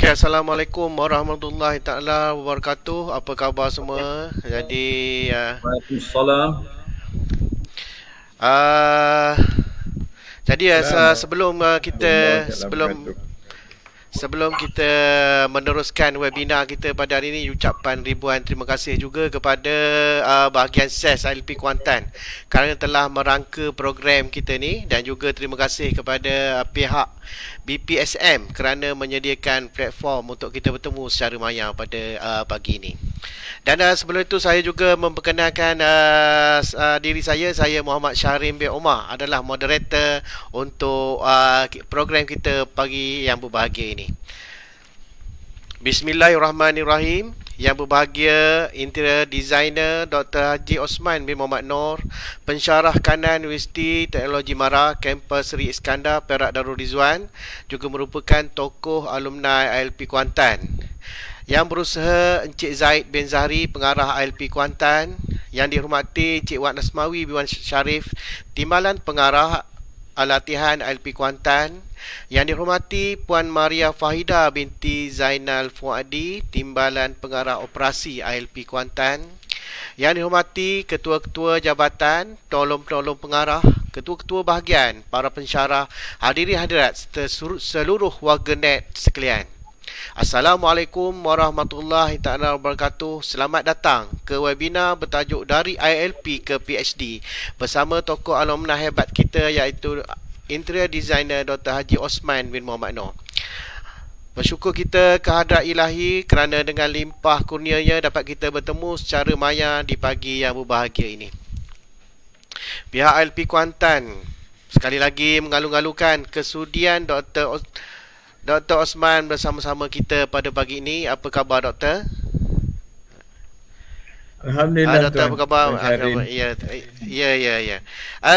Okay, Assalamualaikum warahmatullahi taala wabarakatuh. Apa khabar semua? Waalaikumsalam. Uh, sebelum Warahmatullahi kita wabarakatuh. sebelum kita meneruskan webinar kita pada hari ini, ucapan ribuan terima kasih juga kepada bahagian SES ILP Kuantan kerana telah merangka program kita ni, dan juga terima kasih kepada pihak BPSM kerana menyediakan platform untuk kita bertemu secara maya pada pagi ini. Dan sebelum itu saya juga memperkenalkan diri saya Muhammad Syahrim bin Omar adalah moderator untuk program kita pagi yang berbahagia ini. Bismillahirrahmanirrahim. Yang berbahagia Interior Designer Dr. Haji Osman bin Muhammad Noor, Pensyarah Kanan Universiti Teknologi Mara, Kampus Seri Iskandar, Perak Darul Rizwan, juga merupakan tokoh alumni ILP Kuantan. Yang berusaha Encik Zaid bin Zahri, Pengarah ILP Kuantan. Yang dihormati Encik Wak Nasmawi bin Wan Syarif, Timbalan Pengarah Latihan ILP Kuantan. Yang dihormati Puan Maria Fahida binti Zainal Fuadi, Timbalan Pengarah Operasi ILP Kuantan. Yang dihormati ketua-ketua jabatan, tolong-tolong pengarah, ketua-ketua bahagian, para pensyarah, hadirin hadirat serta seluruh warganet sekalian. Assalamualaikum warahmatullahi taala wabarakatuh. Selamat datang ke webinar bertajuk Dari ILP ke PhD bersama tokoh alumni hebat kita, iaitu Interior Designer Dr. Haji Osman bin Muhammad Noor. Bersyukur kita kehadrat ilahi kerana dengan limpah kurnianya dapat kita bertemu secara maya di pagi yang berbahagia ini. Pihak ILP Kuantan sekali lagi mengalu-alukan kesudian Dr. Osman bersama-sama kita pada pagi ini. Apa khabar, Doktor? Alhamdulillah, Doktor, apa khabar? Ya.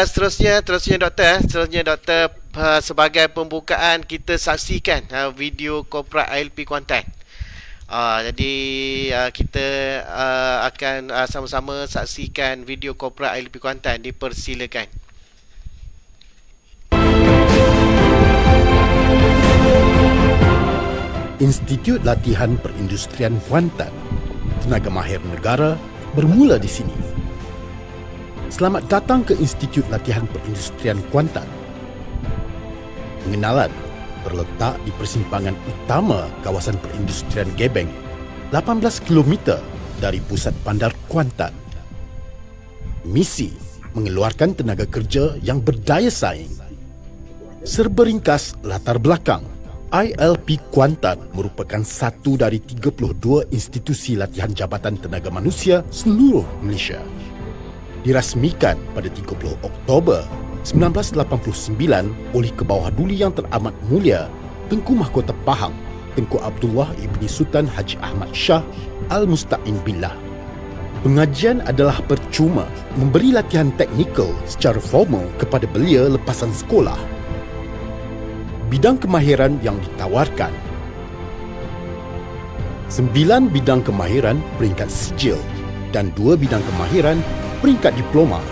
Seterusnya Doktor. Sebagai pembukaan, kita saksikan video korporat ILP Kuantan. Jadi kita akan sama-sama saksikan video korporat ILP Kuantan. Dipersilakan. Institut Latihan Perindustrian Kuantan, tenaga mahir negara bermula di sini. Selamat datang ke Institut Latihan Perindustrian Kuantan. Pengenalan terletak di persimpangan utama kawasan perindustrian Gebeng, 18 km dari pusat bandar Kuantan. Misi mengeluarkan tenaga kerja yang berdaya saing. Serba ringkas latar belakang, ILP Kuantan merupakan satu dari 32 institusi latihan Jabatan Tenaga Manusia seluruh Malaysia. Dirasmikan pada 30 Oktober 1989 oleh Kebawahduli Yang Teramat Mulia Tengku Mahkota Pahang Tengku Abdullah Ibni Sultan Haji Ahmad Shah Al-Musta'in Billah. Pengajian adalah percuma, memberi latihan teknikal secara formal kepada belia lepasan sekolah. Bidang kemahiran yang ditawarkan: 9 bidang kemahiran peringkat sijil dan 2 bidang kemahiran peringkat diploma.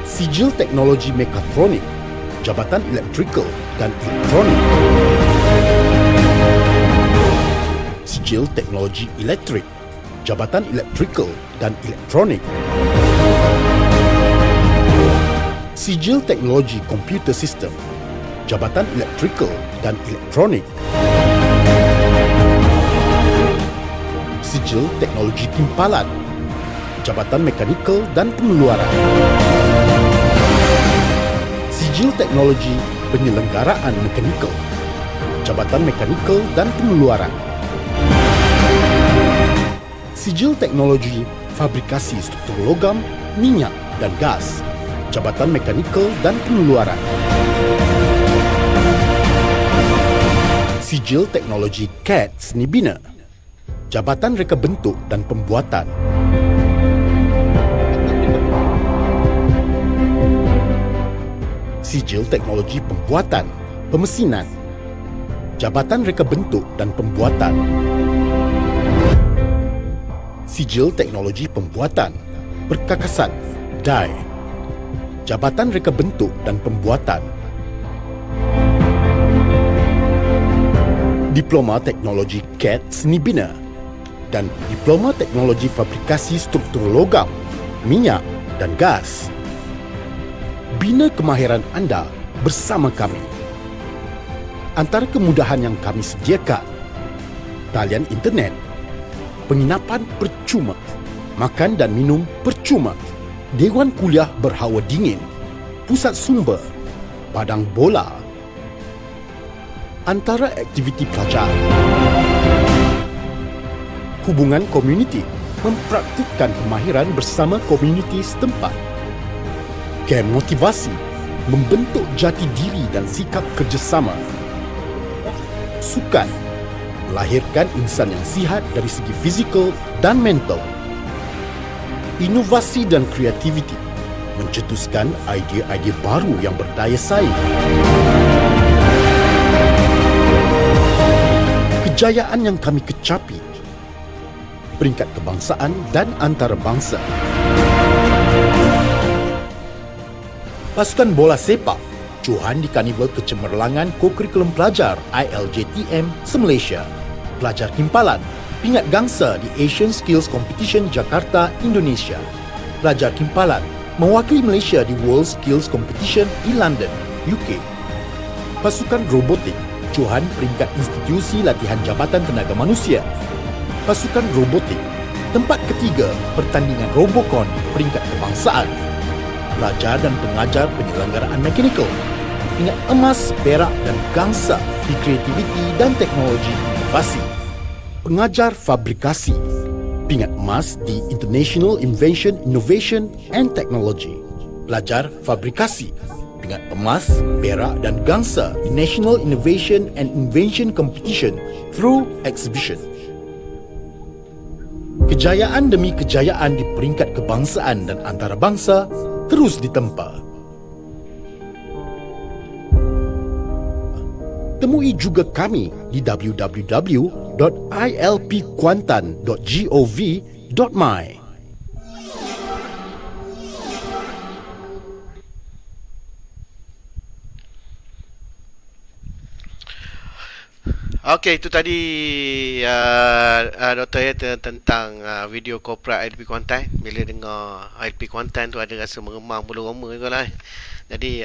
Sijil Teknologi Mekatronik, Jabatan Elektrikal dan Elektronik. Sijil Teknologi Elektrik, Jabatan Elektrikal dan Elektronik. Sijil Teknologi Komputer Sistem, Jabatan Elektrikal dan Elektronik. Sijil Teknologi Timpalan, Jabatan Mekanikal dan Pengeluaran. Sijil Teknologi Penyelenggaraan Mekanikal, Jabatan Mekanikal dan Pengeluaran. Sijil Teknologi Fabrikasi Struktur Logam, Minyak dan Gas, Jabatan Mekanikal dan Pengeluaran. Sijil Teknologi CAD Seni Bina, Jabatan Reka Bentuk dan Pembuatan. Sijil Teknologi Pembuatan, Pemesinan, Jabatan Reka Bentuk dan Pembuatan. Sijil Teknologi Pembuatan, Perkakasan, Die, Jabatan Reka Bentuk dan Pembuatan. Diploma Teknologi CAD Seni Bina dan Diploma Teknologi Fabrikasi Struktur Logam, Minyak dan Gas. Bina kemahiran anda bersama kami. Antara kemudahan yang kami sediakan: talian internet, penginapan percuma, makan dan minum percuma, dewan kuliah berhawa dingin, pusat sumber, padang bola. Antara aktiviti pelajar: hubungan komuniti, mempraktikkan kemahiran bersama komuniti setempat. Kem motivasi, membentuk jati diri dan sikap kerjasama. Sukan, melahirkan insan yang sihat dari segi fizikal dan mental. Inovasi dan kreativiti, mencetuskan idea-idea baru yang berdaya saing. Kejayaan yang kami kecapi: peringkat kebangsaan dan antarabangsa. Pasukan bola sepak, Johan di Karnival Kecemerlangan Kokurikulum Pelajar ILJTM se-Malaysia. Pelajar Kimpalan, pingat gangsa di Asian Skills Competition Jakarta, Indonesia. Pelajar Kimpalan, mewakili Malaysia di World Skills Competition di London, UK. Pasukan robotik, Johan peringkat institusi latihan Jabatan Tenaga Manusia. Pasukan robotik, tempat ketiga pertandingan Robocon peringkat kebangsaan. Pelajar dan pengajar penyelenggaraan mekanikal, pingat emas, perak dan gangsa di kreativiti dan teknologi inovasi. Pengajar fabrikasi, pingat emas di International Invention, Innovation and Technology. Pelajar fabrikasi, pingat emas, perak dan gangsa di National Innovation and Invention Competition through exhibition. Kejayaan demi kejayaan di peringkat kebangsaan dan antarabangsa terus ditempa. Temui juga kami di www.ilpkuantan.gov.my. Okey, itu tadi Dr. ya tentang video korporat ILP Kuantan. Bila dengar ILP Kuantan tu ada rasa meremang bulu roma juga lah. Jadi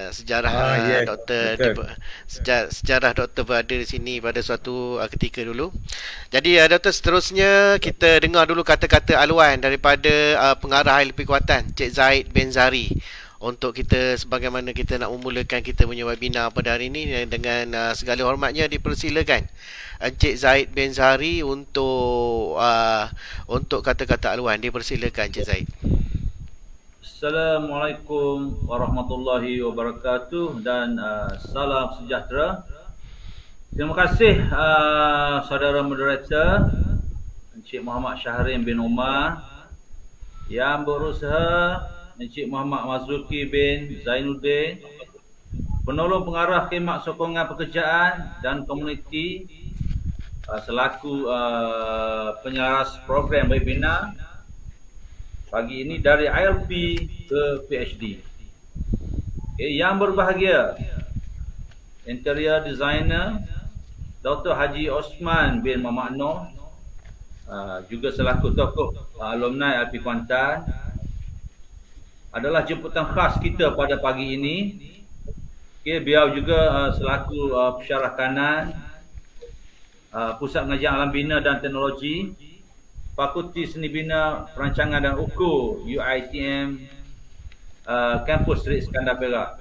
sejarah doktor sejarah doktor berada di sini pada suatu ketika dulu. Jadi doktor, seterusnya kita dengar dulu kata-kata aluan daripada pengarah ILP Kuantan, Cik Zaid bin Zari, untuk kita sebagaimana kita nak memulakan kita punya webinar pada hari ini. Dengan segala hormatnya dipersilakan Encik Zaid bin Zari untuk kata-kata aluan. Dipersilakan Encik Zaid. Assalamualaikum warahmatullahi wabarakatuh dan salam sejahtera. Terima kasih saudara moderator Encik Muhammad Syahrin bin Umar yang berusaha, Encik Muhammad Mazulki bin Zainuddin, penolong pengarah khidmat sokongan pekerjaan dan komuniti selaku penyaras program webinar pagi ini dari ILP ke PhD. Yang berbahagia, interior designer Dr. Haji Osman bin Muhammad Noor, juga selaku tokoh alumni ILP Kuantan, adalah jemputan khas kita pada pagi ini. Beliau juga selaku pensyarah kanan Pusat Pengajian Alam Bina dan Teknologi, Fakulti Seni Bina Perancangan dan Ukur UiTM, Kampus Sri Iskandar Perak.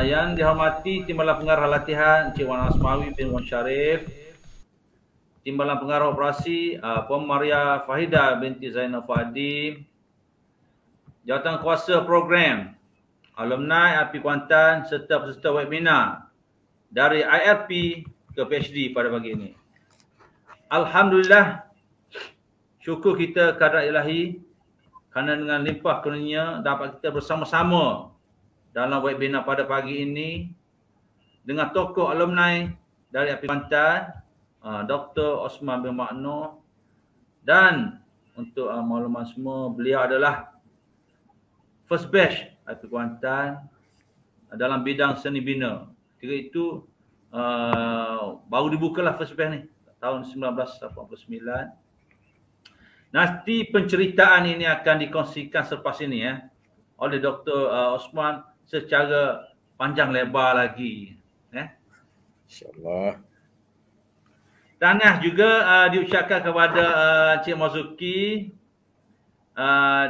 Yang dihormati Timbalan Pengarah Latihan Encik Wan Asmawi bin Wan Sharif, Timbalan Pengarah Operasi Puan Maria Fahida binti Zainal Fadi, Jawatan Kuasa Program alumni ILP Kuantan serta peserta webinar dari ILP ke PhD pada pagi ini. Alhamdulillah, syukur kita kehadrat ilahi kerana dengan limpah kurnia dapat kita bersama-sama dalam webinar pada pagi ini dengan tokoh alumni dari ILP Kuantan, Dr. Osman bin Muhammad Noor, dan untuk makluman semua, beliau adalah first batch ILP Kuantan dalam bidang seni bina. Ketika itu baru dibukalah first batch ni tahun 1989. Nanti penceritaan ini akan dikongsikan selepas ini oleh Dr. Osman secara panjang lebar lagi. InsyaAllah. Tahniah juga diucapkan kepada Encik Marzuki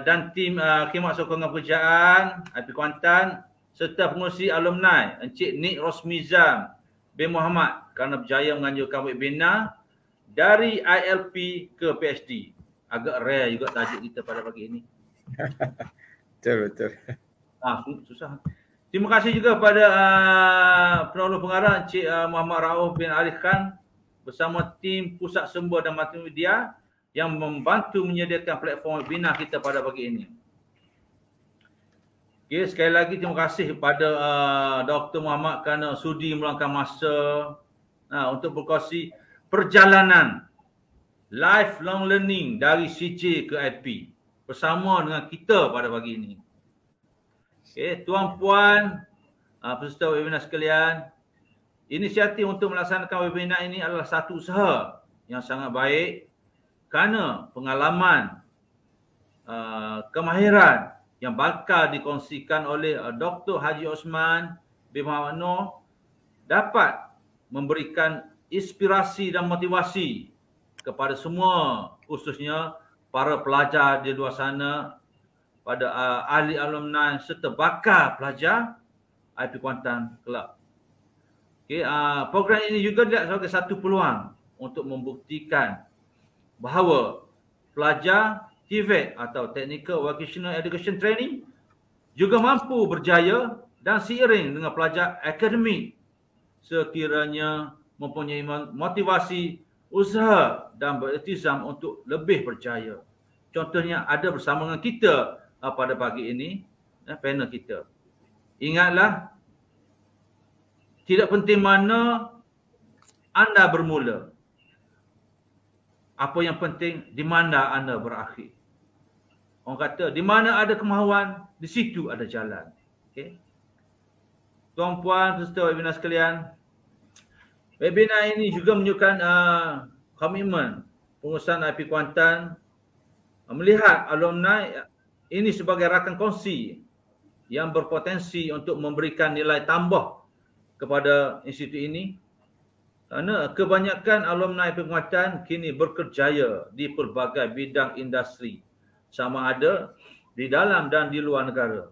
dan tim khidmat sokongan pekerjaan IP Kuantan serta pengurusi alumni Encik Nik Rosmizam bin Muhammad kerana berjaya menganjurkan webinar dari ILP ke PhD. Agak rare juga tajuk kita pada pagi ini. Betul. Susah. Terima kasih juga kepada penolong pengarah Encik Muhammad Rauf bin Ali Khan bersama tim Pusat Sumber dan Multimedia yang membantu menyediakan platform webinar kita pada pagi ini. Okay, sekali lagi terima kasih kepada Dr. Muhammad kerana sudi meluangkan masa untuk berkongsi perjalanan lifelong learning dari CJ ke IP bersama dengan kita pada pagi ini. Okay, tuan-puan, peserta webinar sekalian, inisiatif untuk melaksanakan webinar ini adalah satu usaha yang sangat baik kerana pengalaman, kemahiran yang bakal dikongsikan oleh Dr. Haji Osman bin Muhammad Noor dapat memberikan inspirasi dan motivasi kepada semua, khususnya para pelajar di luar sana, pada ahli alumni serta bakal pelajar IP Kuantan kelak. Okay, program ini juga dilihat sebagai satu peluang untuk membuktikan bahawa pelajar TVET atau Technical Vocational Education Training juga mampu berjaya dan seiring dengan pelajar akademik sekiranya mempunyai motivasi, usaha dan beriltizam untuk lebih berjaya. Contohnya ada bersama dengan kita pada pagi ini, panel kita. Ingatlah, tidak penting mana anda bermula. Apa yang penting, di mana anda berakhir. Orang kata, di mana ada kemahuan, di situ ada jalan. Okay. Tuan-puan, peserta webinar sekalian, webinar ini juga menunjukkan komitmen pengurusan IP Kuantan melihat alumni ini sebagai rakan kongsi yang berpotensi untuk memberikan nilai tambah kepada institut ini. Kerana kebanyakan alumni IP Kuantan kini berkerjaya di pelbagai bidang industri, sama ada di dalam dan di luar negara.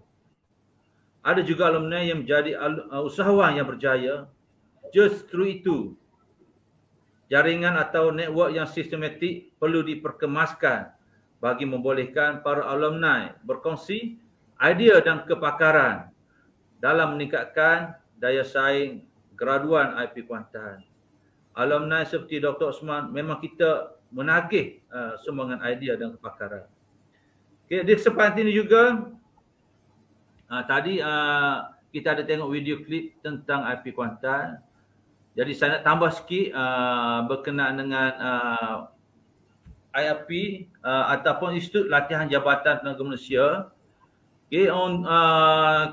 Ada juga alumni yang menjadi usahawan yang berjaya. Justru itu, jaringan atau network yang sistematik perlu diperkemaskan bagi membolehkan para alumni berkongsi idea dan kepakaran dalam meningkatkan daya saing graduan IP Kuantan. Alumni seperti Dr. Osman memang kita menagih sumbangan idea dan kepakaran. Okay, di kesempatan ini juga tadi kita ada tengok video klip tentang IP Kuantan. Jadi saya nak tambah sikit berkenaan dengan ILP ataupun Institut Latihan Jabatan Tenaga Manusia. Okay,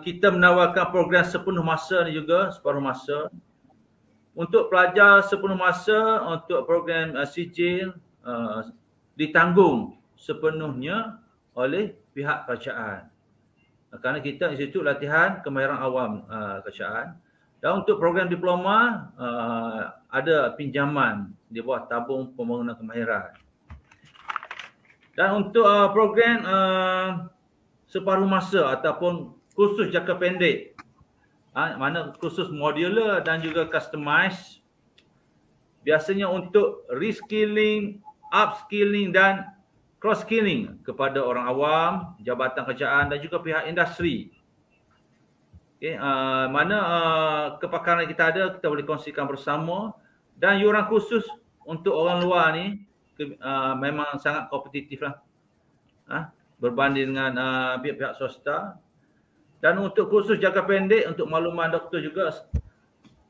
kita menawarkan program sepenuh masa ni juga, separuh masa. Untuk pelajar sepenuh masa, untuk program CJ ditanggung sepenuhnya oleh pihak kerajaan. Kerana kita Institut Latihan Kemahiran Awam Kerajaan. Dan untuk program diploma ada pinjaman di bawah tabung pembangunan kemahiran. Dan untuk program separuh masa ataupun kursus jangka pendek, mana kursus modular dan juga customized, biasanya untuk reskilling, upskilling dan cross-skilling kepada orang awam, jabatan kerajaan dan juga pihak industri. Okay, mana kepakaran kita ada, kita boleh kongsikan bersama. Dan yuran khusus untuk orang luar ni memang sangat kompetitif lah, berbanding dengan pihak-pihak swasta. Dan untuk kursus jangka pendek, untuk makluman doktor juga,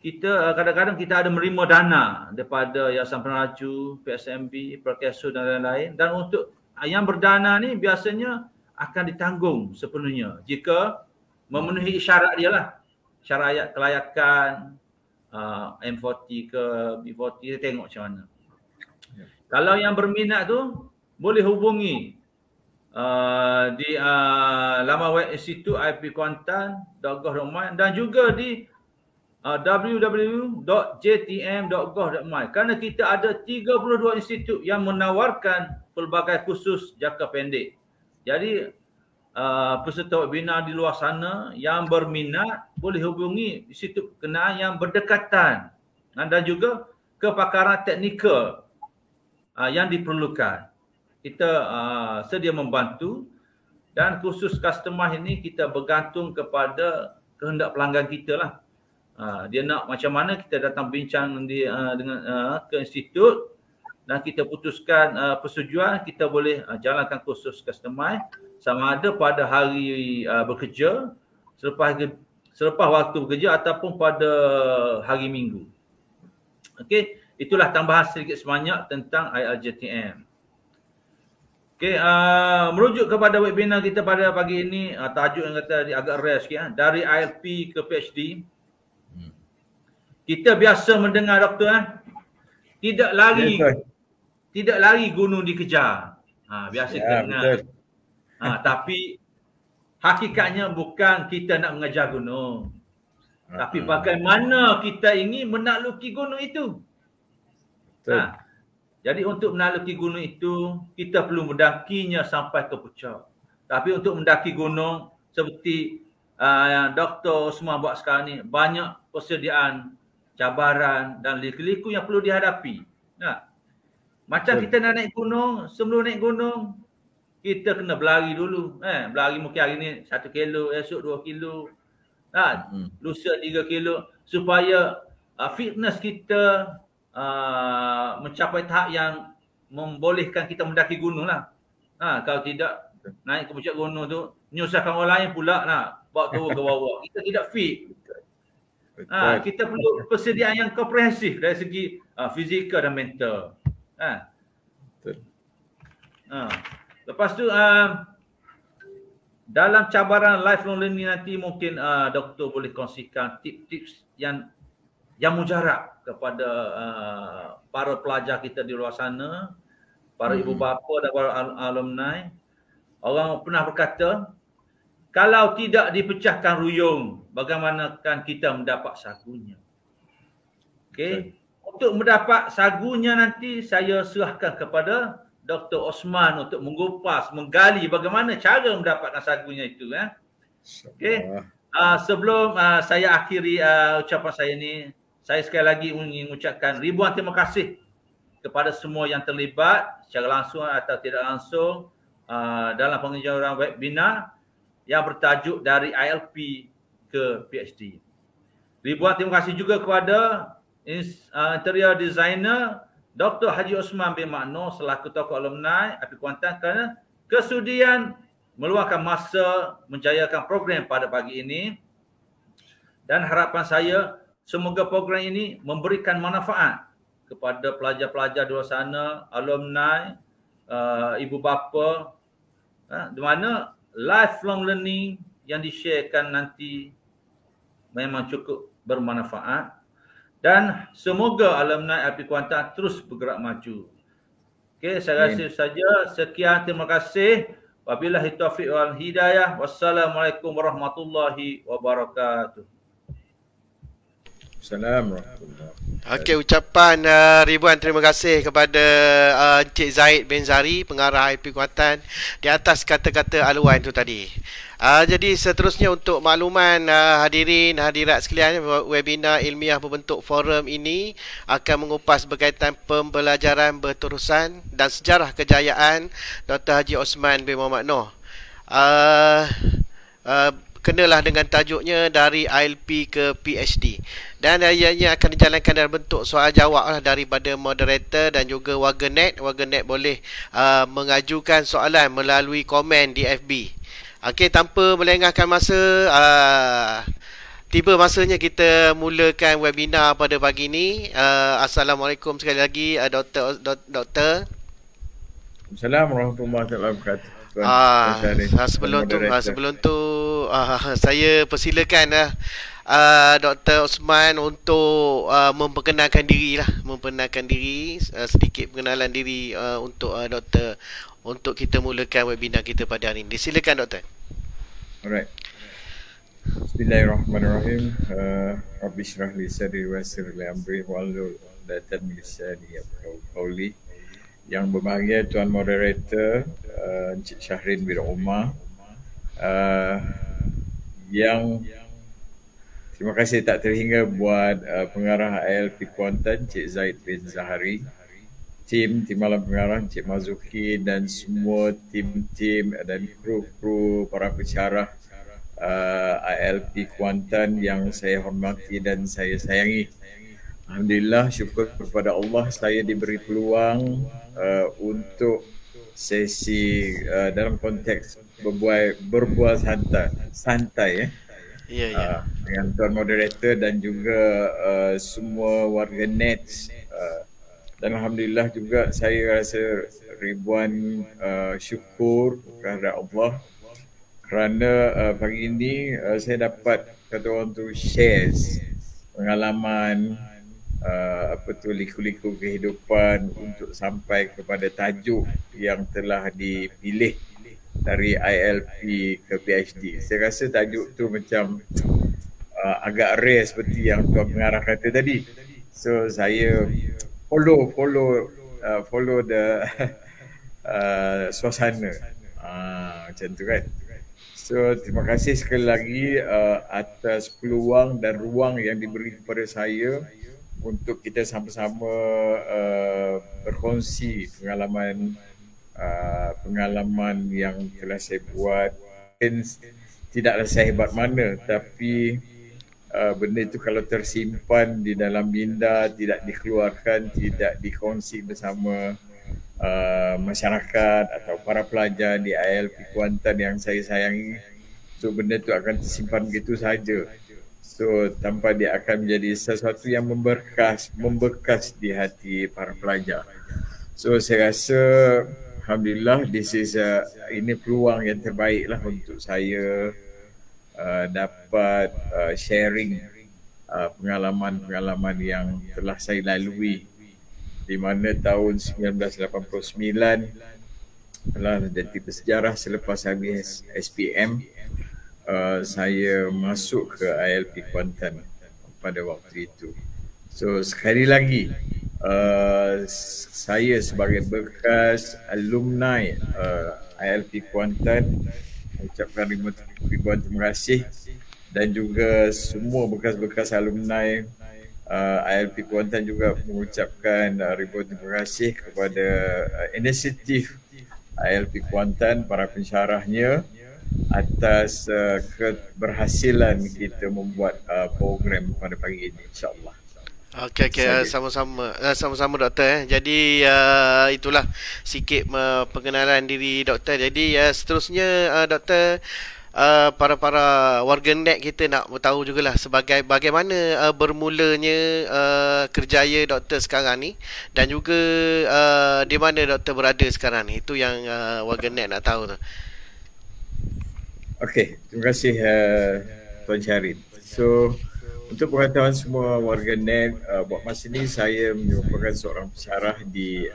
kita kadang-kadang kita ada menerima dana daripada Yayasan Peneraju, PSMB, Perkesu dan lain-lain. Dan untuk yang berdana ni biasanya akan ditanggung sepenuhnya jika memenuhi syarat dia lah. Syarat kelayakan, M40 ke B40, kita tengok macam mana. Kalau yang berminat tu boleh hubungi di laman web Institut IP Kuantan.gov.my dan juga di www.jtm.gov.my, kerana kita ada 32 institut yang menawarkan pelbagai kursus jangka pendek. Jadi peserta webinar di luar sana yang berminat boleh hubungi institut berkenaan yang berdekatan dan juga kepakaran teknikal yang diperlukan. Kita sedia membantu, dan kursus customize ini kita bergantung kepada kehendak pelanggan kita lah. Dia nak macam mana, kita datang bincang dengan ke institut dan kita putuskan persetujuan, kita boleh jalankan kursus customize sama ada pada hari bekerja, selepas waktu bekerja ataupun pada hari minggu. Okey, itulah tambahan sedikit sebanyak tentang ILJTM. Okey, merujuk kepada webinar kita pada pagi ini, tajuk yang kata agak rare sikit, dari ILP ke PhD. Kita biasa mendengar doktor tidak lari gunung dikejar. Biasa kita dengar. Tapi hakikatnya bukan kita nak mengejar gunung. Tapi bagaimana kita ingin menakluki gunung itu. Jadi untuk menakluki gunung itu, kita perlu mendakinya sampai ke puncak. Tapi untuk mendaki gunung seperti yang Dr. Osman buat sekarang ni, banyak persediaan, cabaran dan liku-liku yang perlu dihadapi. Macam kita nak naik gunung, sebelum naik gunung, kita kena berlari dulu. Berlari mungkin hari ni 1 kilo, esok 2 kilo, lusa 3 kilo, supaya fitness kita mencapai tahap yang membolehkan kita mendaki gunung lah. Kalau tidak, naik ke puncak gunung tu, menyusahkan orang lain pula nak bawa turun ke bawah. Kita tidak fit. Kita perlu persediaan yang komprehensif dari segi fizikal dan mental. Lepas tu dalam cabaran lifelong learning nanti mungkin doktor boleh kongsikan tips-tips yang mujarab kepada para pelajar kita di luar sana, para ibu bapa dan para alumni. Orang pernah berkata, kalau tidak dipecahkan ruyung, bagaimanakah kita mendapat sagunya? Okey. Untuk mendapat sagunya nanti saya serahkan kepada Dr. Osman untuk mengupas, menggali bagaimana cara mendapatkan sagunya itu. Okey. Sebelum saya akhiri ucapan saya ni, saya sekali lagi ingin mengucapkan ribuan terima kasih kepada semua yang terlibat secara langsung atau tidak langsung dalam pengejaran webinar yang bertajuk dari ILP ke PhD. Ribuan terima kasih juga kepada interior designer Dr. Haji Osman bin Mak Nor selaku tokoh alumni IP Kuantan kerana kesudian meluangkan masa menjayakan program pada pagi ini. Dan harapan saya semoga program ini memberikan manfaat kepada pelajar-pelajar di luar sana, alumni, ibu bapa, di mana lifelong learning yang di-sharekan nanti memang cukup bermanfaat, dan semoga alumni IP Kuantan terus bergerak maju. Okey, saya rasa saja. Sekian, terima kasih. Wabillahi taufiq wal hidayah. Wassalamualaikum warahmatullahi wabarakatuh. Assalamualaikum. Okey, ucapan ribuan terima kasih kepada Encik Zaid bin Zari, pengarah IP Kuantan, di atas kata-kata aluan itu tadi. Jadi seterusnya untuk makluman hadirin hadirat sekalian, webinar ilmiah berbentuk forum ini akan mengupas berkaitan pembelajaran berterusan dan sejarah kejayaan Dr. Haji Osman bin Muhammad Nor. Kenalah dengan tajuknya dari ILP ke PhD, dan ianya akan dijalankan dalam bentuk soal jawab lah daripada moderator dan juga warganet. Warganet boleh mengajukan soalan melalui komen di FB. Okey, tanpa melengahkan masa, tiba masanya kita mulakan webinar pada pagi ini. Assalamualaikum sekali lagi Doktor. Assalamualaikum warahmatullahi wabarakatuh. Sebelum tu saya persilakan Dr. Osman untuk memperkenalkan diri lah, sedikit pengenalan diri untuk doktor, untuk kita mulakan webinar kita pada hari ini. Silakan doktor. Alright. Bismillahirrahmanirrahim. Rabbi syrah li sadri wa yassir li amri wahlul 'uqdatam min lisani yafqahu qawli. Yang berbahagia Tuan Moderator Encik Syahrin bin Umar, yang terima kasih tak terhingga buat pengarah ILP Kuantan Encik Zaid bin Zahari, tim malam pengarah Encik Mazuki dan semua tim dan kru para pensyarah ILP Kuantan yang saya hormati dan saya sayangi. Alhamdulillah, syukur kepada Allah saya diberi peluang untuk sesi dalam konteks berbual santai dengan Tuan Moderator dan juga semua warga net. Dan Alhamdulillah juga saya rasa ribuan syukur kepada Allah kerana pagi ini saya dapat kata orang tu share pengalaman liku-liku kehidupan untuk sampai kepada tajuk yang telah dipilih dari ILP ke PhD. Saya rasa tajuk tu macam agak rare seperti yang Tuan Pengarah kata tadi. So saya follow the suasana. Macam tu kan. So terima kasih sekali lagi atas peluang dan ruang yang diberi kepada saya untuk kita sama-sama berkongsi pengalaman yang telah saya buat. Tidaklah saya hebat mana, tapi benda itu kalau tersimpan di dalam minda, tidak dikeluarkan, tidak dikongsi bersama masyarakat atau para pelajar di ILP Kuantan yang saya sayangi, so benda itu akan tersimpan begitu saja. So tanpa dia akan menjadi sesuatu yang membekas di hati para pelajar. So saya rasa Alhamdulillah ini peluang yang terbaik lah untuk saya dapat sharing pengalaman-pengalaman yang telah saya lalui, di mana tahun 1989 telah menjadi bersejarah selepas habis SPM. Saya masuk ke ILP Kuantan pada waktu itu. So sekali lagi saya sebagai bekas alumni ILP Kuantan mengucapkan ribuan terima kasih, dan juga semua bekas-bekas alumni ILP Kuantan juga mengucapkan ribuan terima kasih kepada inisiatif ILP Kuantan, para pensyarahnya, atas keberhasilan kita membuat program pada pagi ini, insya-Allah. Okey, sama-sama doktor. Jadi itulah sikit pengenalan diri doktor. Jadi seterusnya doktor, para warga net kita nak tahu jugalah sebagai bagaimana bermulanya kerjaya doktor sekarang ni, dan juga di mana doktor berada sekarang ni. Itu yang warga net nak tahu tu. Okey, terima kasih Tuan Syahrin. So untuk pengetahuan semua warga net, buat masa ini saya merupakan seorang pensyarah di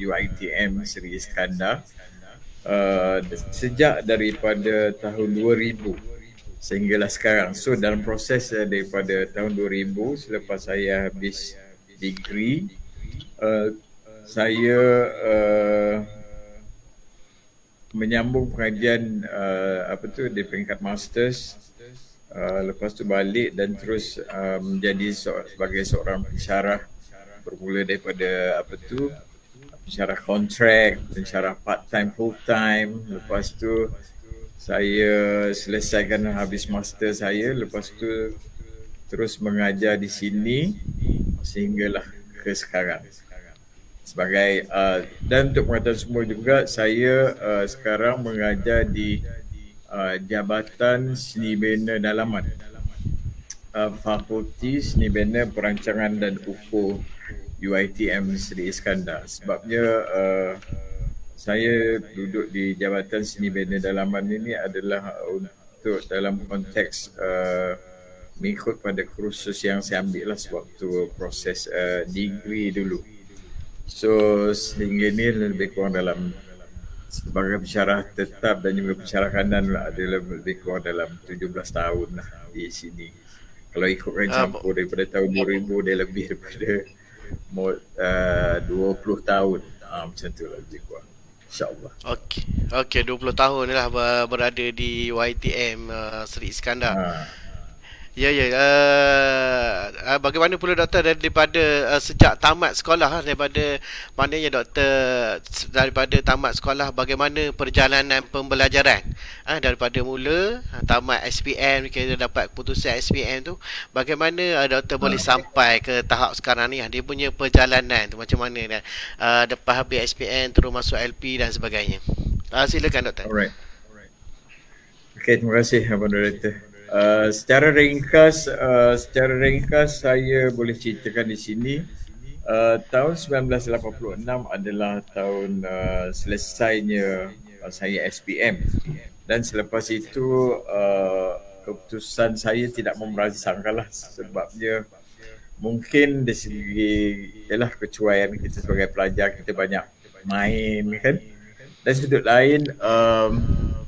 UiTM Seri Iskandar sejak daripada tahun 2000 sehinggalah sekarang. So dalam proses daripada tahun 2000, selepas saya habis degree, saya menyambung pengajian di peringkat masters. Lepas tu balik dan terus menjadi sebagai seorang pensyarah, bermula daripada pensyarah kontrak, pensyarah part time, full time. Lepas tu saya selesaikan habis master saya, lepas tu terus mengajar di sini sehinggalah ke sekarang. Sebagai dan untuk pengetahuan semua juga, saya sekarang mengajar di Jabatan Seni Bina Dalaman, Fakulti Seni Bina Perancangan dan Ukur UiTM Seri Iskandar. Sebabnya saya duduk di Jabatan Seni Bina Dalaman ini adalah untuk dalam konteks mengikut pada kursus yang saya ambil lah sewaktu proses degree dulu. So sehingga ni lebih kurang dalam sebagai pensyarah tetap dan juga pensyarah kanan adalah lebih kurang dalam 17 tahun lah di sini. Kalau ikutkan campur daripada tahun 2000 dia lebih daripada 20 tahun. Macam tu lah lebih kurang. InsyaAllah. Okey, 20 tahun lah berada di YTM Seri Iskandar. Ya. Bagaimana pula doktor daripada sejak tamat sekolah, daripada maknanya doktor daripada tamat sekolah, bagaimana perjalanan pembelajaran daripada mula tamat SPM, kita dapat keputusan SPM tu, bagaimana doktor boleh sampai ke tahap sekarang ni, dia punya perjalanan tu macam mana lepas habis SPM terus masuk LP dan sebagainya. Silakan doktor. Alright. Okay, terima kasih Abang Director. Secara ringkas saya boleh ceritakan di sini tahun 1986 adalah tahun selesainya saya SPM, dan selepas itu keputusan saya tidak memerangsangkanlah, sebabnya mungkin dari segi kecuaian kita sebagai pelajar, kita banyak main kan, dan sudut lain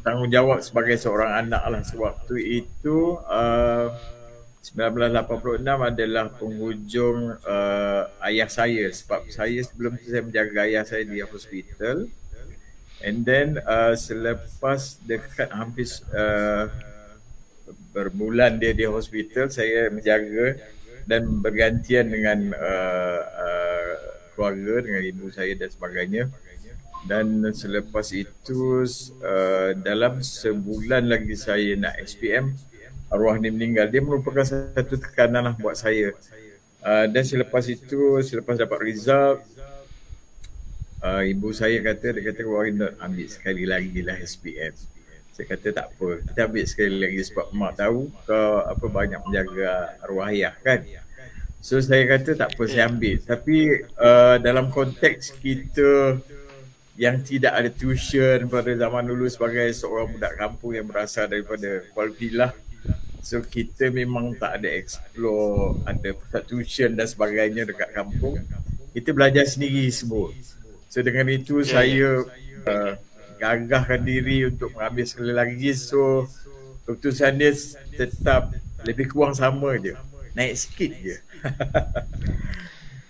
tanggungjawab sebagai seorang anak lah. Sewaktu itu 1986 adalah penghujung ayah saya, sebab saya sebelum tu saya menjaga ayah saya di hospital, and then selepas dekat hampir berbulan dia di hospital, saya menjaga dan bergantian dengan keluarga, dengan ibu saya dan sebagainya. Dan selepas itu dalam sebulan lagi saya nak SPM, arwah ni meninggal. Dia merupakan satu tekanan lah buat saya. Dan selepas itu, selepas dapat result, ibu saya kata, why not ambil sekali lagi lah SPM. Saya kata tak apa, kita ambil sekali lagi sebab mak tahu kau banyak menjaga arwah ayah kan. So saya kata tak apa, saya ambil. Tapi dalam konteks kita yang tidak ada tuition pada zaman dulu sebagai seorang budak kampung yang berasal daripada Kuala Pilah, so kita memang tak ada explore, ada pusat tuition dan sebagainya dekat kampung. Kita belajar sendiri semua. So dengan itu saya gagahkan diri untuk mengambil sekali lagi. So keputusan dia tetap lebih kurang sama je, naik sikit je.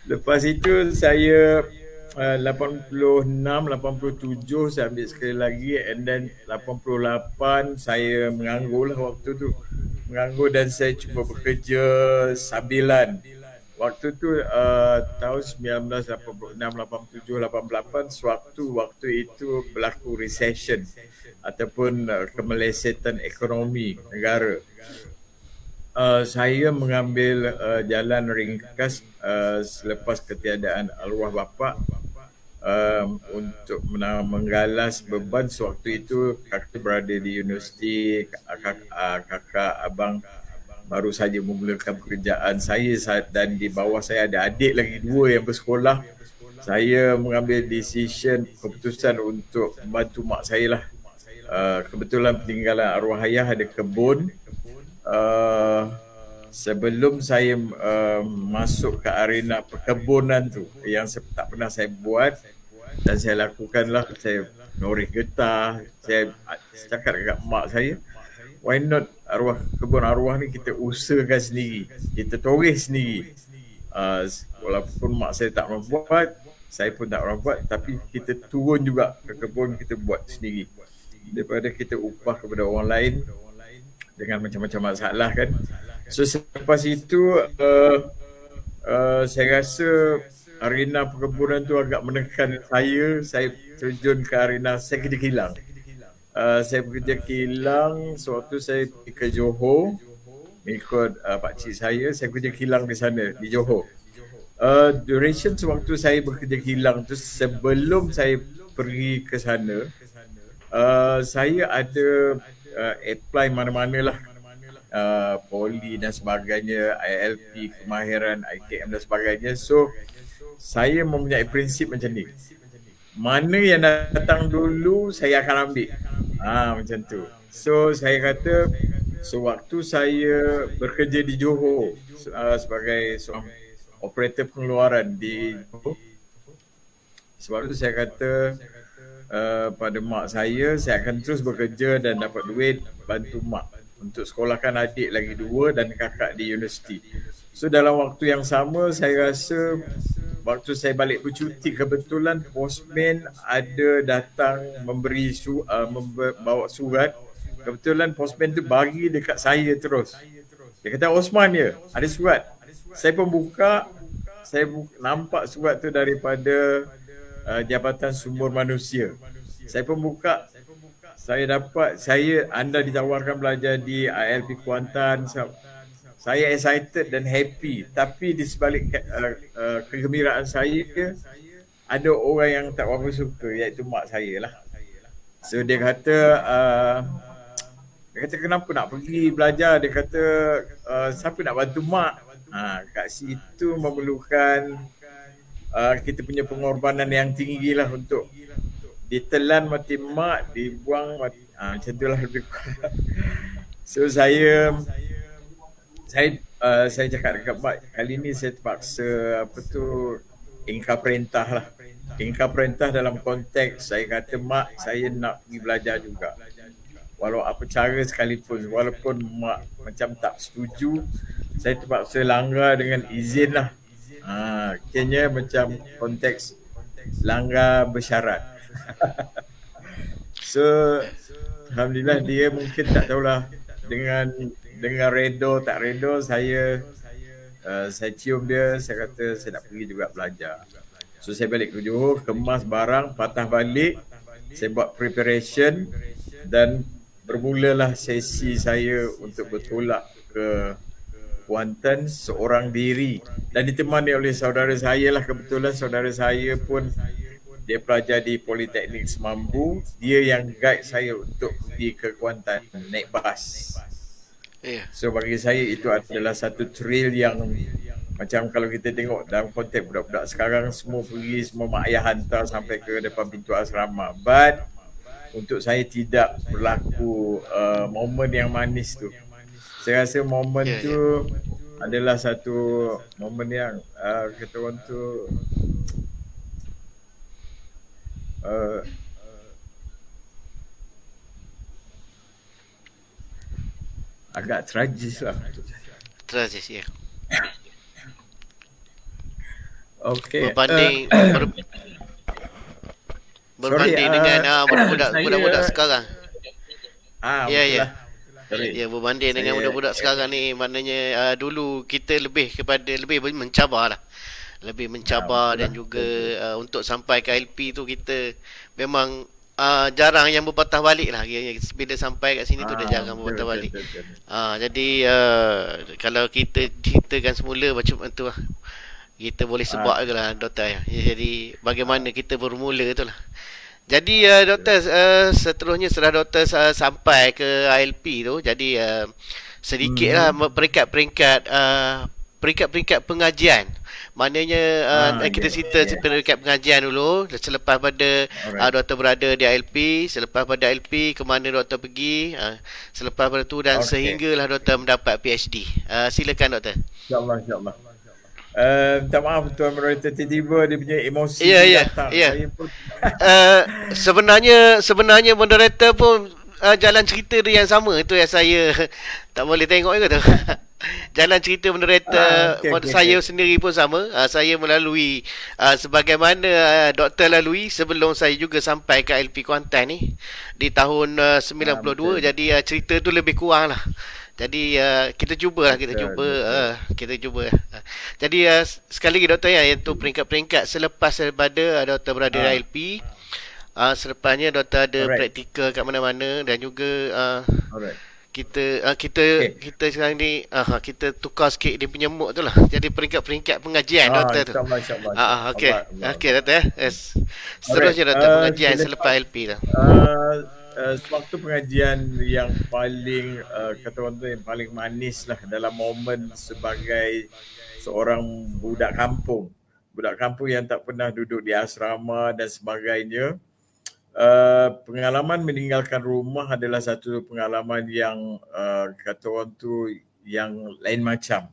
Lepas itu saya 86, 87 saya ambil sekali lagi, and then 88 saya menganggur lah waktu tu. Menganggur dan saya cuba bekerja sambilan. Waktu tu tahun 1986, 87, 88 waktu itu berlaku recession ataupun kemelesetan ekonomi negara. Saya mengambil jalan ringkas selepas ketiadaan arwah bapa untuk menggalas beban. Sewaktu itu kakak berada di universiti, kakak abang baru saja memulakan pekerjaan saya, dan di bawah saya ada adik lagi dua yang bersekolah. Saya mengambil keputusan untuk membantu mak saya lah. Kebetulan peninggalan arwah ayah ada kebun. Sebelum saya masuk ke arena perkebunan tu yang tak pernah saya buat dan saya lakukanlah, saya noreh getah. Saya cakap dekat mak saya, why not kebun arwah ni kita usahakan sendiri, kita toreh sendiri. Walaupun mak saya tak orang buat, saya pun tak orang buat, tapi kita turun juga ke kebun, kita buat sendiri daripada kita upah kepada orang lain dengan macam-macam masalah kan. So selepas itu saya rasa arena perkebunan tu agak menekan saya terjun ke arena, saya kerja kilang. Saya bekerja kilang, sewaktu saya pergi ke Johor ikut pakcik saya kerja kilang di sana, di Johor. Duration sewaktu saya bekerja kilang tu, sebelum saya pergi ke sana, saya ada apply mana-mana lah, poli dan sebagainya, ILP, kemahiran, ITM dan sebagainya. So saya mempunyai prinsip macam ni, mana yang datang dulu saya akan ambil, macam tu. So saya kata So waktu saya bekerja di Johor sebagai seorang operator pengeluaran di Johor, sebab itu saya kata pada mak saya akan terus bekerja dan dapat duit bantu mak untuk sekolahkan adik lagi 2 dan kakak di universiti. So dalam waktu yang sama saya rasa waktu saya balik bercuti kebetulan postman ada datang memberi bawa surat. Kebetulan postman tu bagi dekat saya terus. Dia kata Osman ya, ada surat. Saya pun buka, nampak surat tu daripada Jabatan Sumber Manusia. Saya pun buka, anda ditawarkan belajar di ILP Kuantan. Saya excited dan happy. Tapi di sebalik kegembiraan saya, ada orang yang tak berapa suka, iaitu mak saya lah. So dia kata kenapa nak pergi belajar? Dia kata siapa nak bantu mak? Kat situ memerlukan kita punya pengorbanan yang tinggi lah untuk ditelan mati mak, dibuang mati. Macam itulah lebih kurang. So saya cakap dekat mak, kali ni saya terpaksa ingkar perintah lah. Ingkar perintah dalam konteks saya kata mak, saya nak pergi belajar juga. Walau apa cara sekalipun, walaupun mak macam tak setuju, saya terpaksa langgar dengan izin lah. Kayaknya macam konteks langgar bersyarat. So alhamdulillah dia mungkin tak tahulah dengan redo tak redo, saya cium dia, saya kata saya nak pergi juga belajar. So saya balik ke Johor, kemas barang, patah balik, saya buat preparation dan bermulalah sesi saya untuk bertolak ke Kuantan seorang diri dan ditemani oleh saudara saya lah. Kebetulan saudara saya pun dia pelajar di Politeknik Semambu. Dia yang guide saya untuk pergi ke Kuantan naik bas. So bagi saya itu adalah satu thrill yang macam kalau kita tengok dalam konteks budak-budak sekarang semua pergi, semua mak ayah hantar sampai ke depan pintu asrama. But untuk saya tidak berlaku momen yang manis tu. Saya rasa momen tu adalah satu momen yang kata orang tu agak tragis lah. Tragis, ya. Okay. Berbanding dengan budak-budak sekarang. Ya. Ya, berbanding dengan budak-budak sekarang ni, maknanya dulu kita lebih mencabar lah. Lebih mencabar dan juga untuk sampai ke LP tu kita memang jarang yang berpatah balik lah. Bila sampai kat sini tu dah jarang berpatah balik. Jadi kalau kita ceritakan semula macam tu lah, kita boleh sebut ke lah doktor. Jadi bagaimana kita bermula tu lah. Jadi doktor, seterusnya setelah doktor sampai ke ILP tu, jadi sedikit lah peringkat pengajian. Maknanya kita cerita peringkat pengajian dulu. Selepas pada doktor berada di ILP, selepas pada ILP ke mana doktor pergi, selepas pada tu dan sehinggalah doktor mendapat PhD. Silakan doktor. InsyaAllah. Minta maaf Tuan Moderator, tiba-tiba dia punya emosi datang. Saya pun sebenarnya moderator pun jalan cerita dia yang sama. Itu yang saya tak boleh tengok ke tu. Jalan cerita moderator saya sendiri pun sama. Saya melalui sebagaimana doktor lalui sebelum saya juga sampai ke LP Kuantan ni di tahun 92. Jadi cerita tu lebih kurang lah. Jadi kita cuba. Jadi sekali lagi doktor, iaitu peringkat-peringkat selepas daripada doktor berada di ILP, selepasnya doktor ada praktikal kat mana-mana dan juga kita sekarang ni kita tukar sikit dia punya mood tu lah. Jadi peringkat-peringkat pengajian doktor tu. Okey doktor. Seterusnya doktor pengajian selepas LP tu. Sewaktu pengajian yang paling kata orang tu yang paling manis lah dalam momen sebagai seorang budak kampung yang tak pernah duduk di asrama dan sebagainya. pengalaman meninggalkan rumah adalah satu pengalaman yang kata orang tu yang lain macam.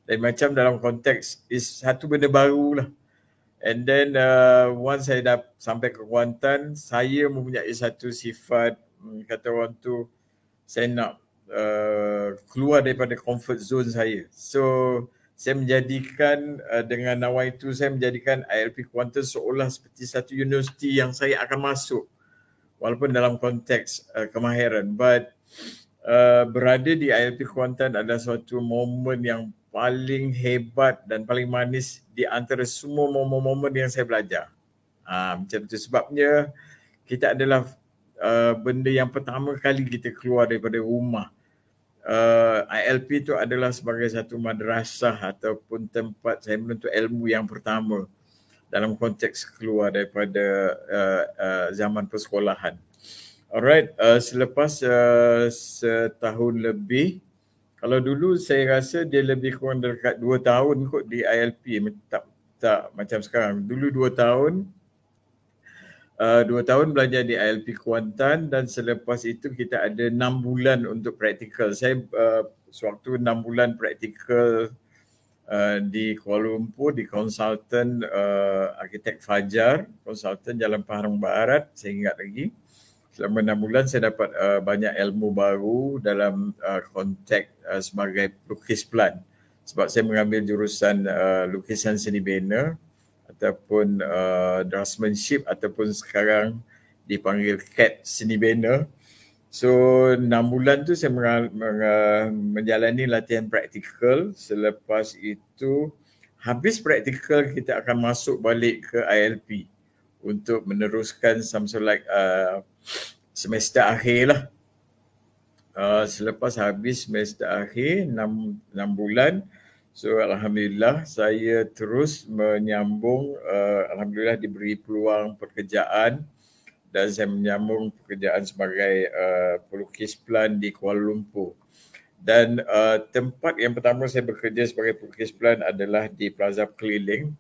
Lain macam dalam konteks is satu benda baru lah. And then once saya dah sampai ke Kuantan, saya mempunyai satu sifat kata orang tu saya nak keluar daripada comfort zone saya. So saya menjadikan dengan nawai itu saya menjadikan ILP Kuantan seolah seperti satu universiti yang saya akan masuk walaupun dalam konteks kemahiran. But berada di ILP Kuantan adalah suatu momen yang paling hebat dan paling manis di antara semua momen-momen yang saya belajar. Macam itu sebabnya kita adalah benda yang pertama kali kita keluar daripada rumah. ILP itu adalah sebagai satu madrasah ataupun tempat saya menuntut ilmu yang pertama dalam konteks keluar daripada zaman persekolahan. Alright, selepas setahun lebih, kalau dulu saya rasa dia lebih kurang dekat 2 tahun kot di ILP, tak macam sekarang. Dulu 2 tahun. 2 tahun belajar di ILP Kuantan dan selepas itu kita ada 6 bulan untuk praktikal. Saya sewaktu 6 bulan praktikal di Kuala Lumpur di konsultan arkitek Fajar, konsultan Jalan Pahang Barat, saya ingat lagi. Selama 6 bulan saya dapat banyak ilmu baru dalam konteks sebagai pelukis plan. Sebab saya mengambil jurusan lukisan seni bina ataupun draftsmanship ataupun sekarang dipanggil CAD seni bina. So 6 bulan tu saya menjalani latihan praktikal. Selepas itu habis praktikal kita akan masuk balik ke ILP untuk meneruskan something like semester akhir lah. Selepas habis semester akhir 6 bulan, so alhamdulillah saya terus menyambung, alhamdulillah diberi peluang pekerjaan dan saya menyambung pekerjaan sebagai pelukis plan di Kuala Lumpur. Dan tempat yang pertama saya bekerja sebagai pelukis plan adalah di Plaza Keliling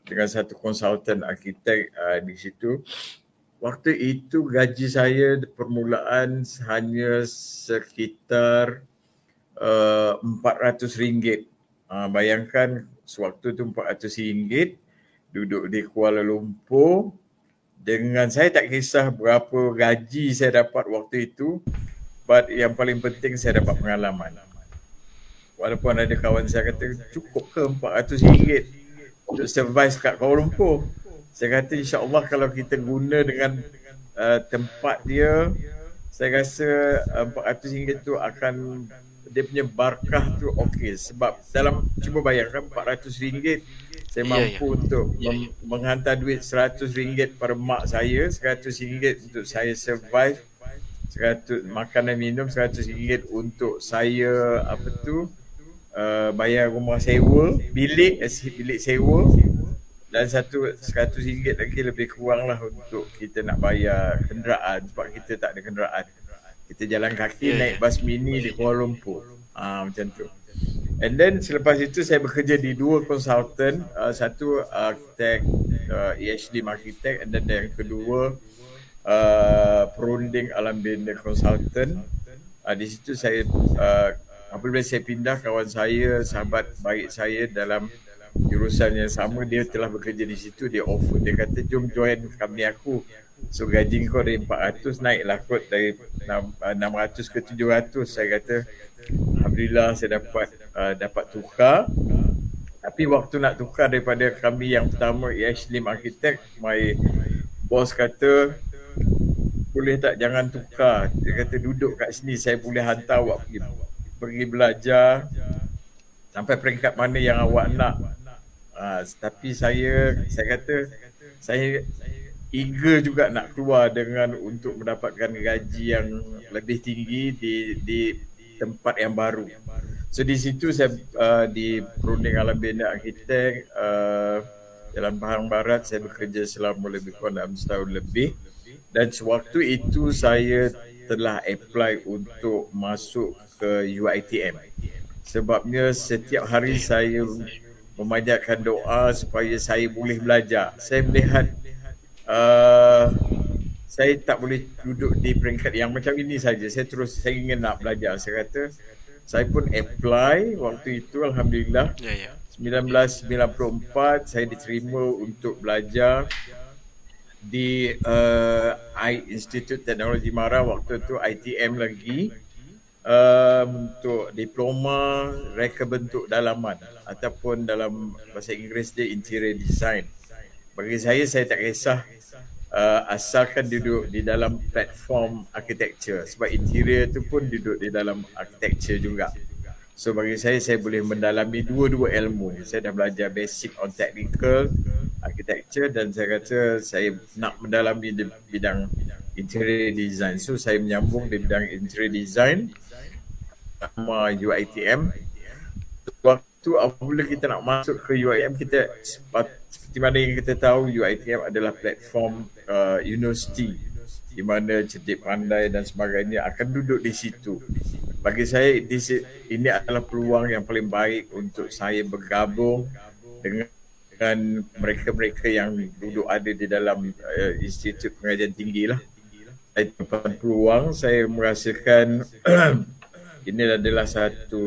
dengan satu konsultan arkitek di situ. Waktu itu gaji saya permulaan hanya sekitar RM400. Bayangkan sewaktu itu RM400 duduk di Kuala Lumpur dengan saya tak kisah berapa gaji saya dapat waktu itu, but yang paling penting saya dapat pengalaman. Walaupun ada kawan saya kata cukup ke RM400 untuk survive kat Kuala Lumpur. Saya kata insya-Allah kalau kita guna dengan tempat dia, saya rasa RM400 tu akan dia punya barakah tu okey. Sebab dalam cuba bayangkan RM400 saya mampu untuk menghantar duit RM100 pada mak saya, RM100 untuk saya survive, 100 makanan minum, RM100 untuk saya bayar rumah sewa, bilik sewa, dan RM100 lagi lebih kurang lah untuk kita nak bayar kenderaan sebab kita tak ada kenderaan. Kita jalan kaki naik bas mini di Kuala Lumpur. Macam tu. And then selepas itu saya bekerja di 2 konsultan, satu arkitek EHD Arkitek, and then yang kedua Perunding Alam Bina Konsultan. Di situ saya apabila saya pindah, kawan saya, sahabat baik saya dalam jurusan yang sama, dia telah bekerja di situ, dia offer, dia kata jom join company aku. So gaji kau dari 400 naiklah kot dari 600 ke 700. Saya kata alhamdulillah saya dapat tukar. Tapi waktu nak tukar daripada kami yang pertama EHD Arkitek, my boss kata boleh tak jangan tukar. Dia kata duduk kat sini, saya boleh hantar awak pergi belajar sampai peringkat mana yang awak nak. Tapi saya kata saya eager juga nak keluar untuk mendapatkan gaji yang lebih tinggi di tempat yang baru. So di situ saya di Perunding Alam Bina Arkitek Jalan Pahang Barat, saya bekerja selama lebih kurang 6 tahun lebih. Dan sewaktu itu saya telah apply untuk masuk ke UiTM. Sebabnya setiap hari saya memanjatkan doa supaya saya boleh belajar. Saya melihat saya tak boleh duduk di peringkat yang macam ini saja. Saya ingin nak belajar. Saya kata saya pun apply waktu itu, alhamdulillah. 1994 saya diterima untuk belajar di Institut Teknologi Mara, waktu itu ITM lagi, untuk diploma reka bentuk dalaman ataupun dalam bahasa Inggeris dia interior design. Bagi saya tak kisah asalkan duduk di dalam platform architecture, sebab interior tu pun duduk di dalam architecture juga. So bagi saya boleh mendalami dua-dua ilmu. Saya dah belajar basic on technical architecture dan saya kata saya nak mendalami di bidang interior design. So saya menyambung di bidang interior design sama UiTM. Waktu apabila kita nak masuk ke UiTM, kita seperti mana yang kita tahu, UiTM adalah platform universiti di mana cerdik pandai dan sebagainya akan duduk di situ. Bagi saya ini adalah peluang yang paling baik untuk saya bergabung dengan mereka-mereka yang duduk ada di dalam Institut Pengajian Tinggi lah. Saya dapat peluang, saya merasakan ini adalah satu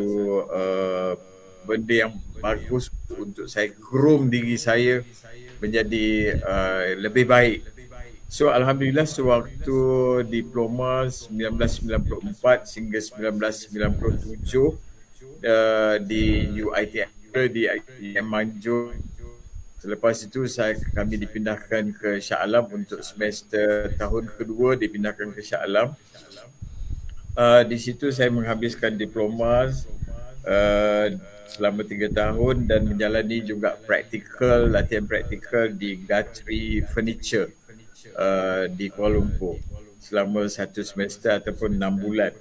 benda yang bagus untuk saya groom diri saya menjadi lebih baik. So alhamdulillah sewaktu diploma 1994 hingga 1997 di UiTM di ITM Manjung. Selepas itu kami dipindahkan ke Shah Alam untuk semester tahun kedua, dipindahkan ke Shah Alam. Di situ saya menghabiskan diploma selama 3 tahun dan menjalani juga latihan praktikal di Guthrie Furniture di Kuala Lumpur selama 1 semester ataupun 6 bulan.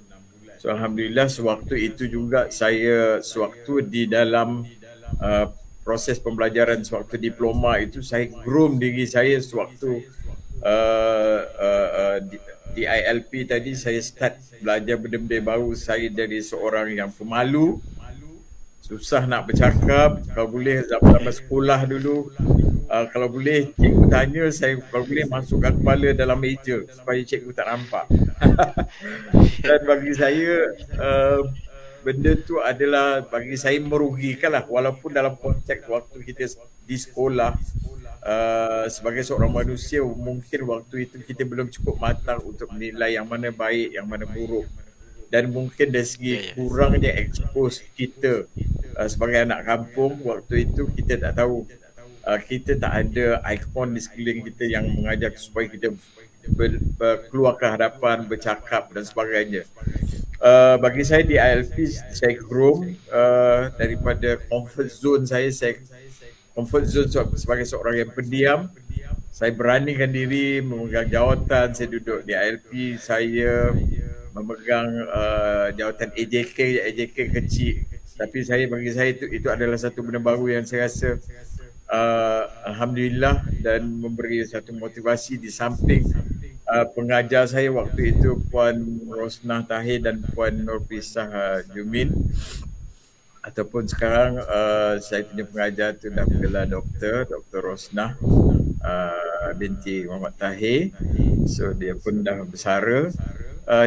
So alhamdulillah sewaktu itu juga sewaktu di dalam proses pembelajaran sewaktu diploma itu, saya groom diri saya sewaktu di ILP tadi. Saya start belajar benda-benda baru. Saya dari seorang yang pemalu, susah nak bercakap. Kalau boleh zaman sekolah dulu, kalau boleh cikgu tanya, saya kalau boleh masukkan kepala dalam meja supaya cikgu tak nampak. Dan bagi saya benda tu adalah bagi saya merugikan lah, walaupun dalam konteks waktu kita di sekolah sebagai seorang manusia mungkin waktu itu kita belum cukup matang untuk menilai yang mana baik, yang mana buruk, dan mungkin dari segi kurangnya expose kita sebagai anak kampung waktu itu kita tak tahu, kita tak ada ikon di sekeliling kita yang mengajar supaya kita keluar ke hadapan, bercakap dan sebagainya. Bagi saya di ILP, saya groom daripada comfort zone saya sebagai seorang yang pendiam. Saya beranikan diri memegang jawatan. Saya duduk di ILP, saya memegang jawatan AJK kecil, tapi bagi saya itu adalah satu benda baru yang saya rasa alhamdulillah, dan memberi satu motivasi di samping pengajar saya waktu itu Puan Rosnah Tahir dan Puan Nurpisah Jumin, ataupun sekarang saya punya pengajar tu dah bergelar Dr. Rosnah binti Muhammad Tahir. So dia pun dah bersara.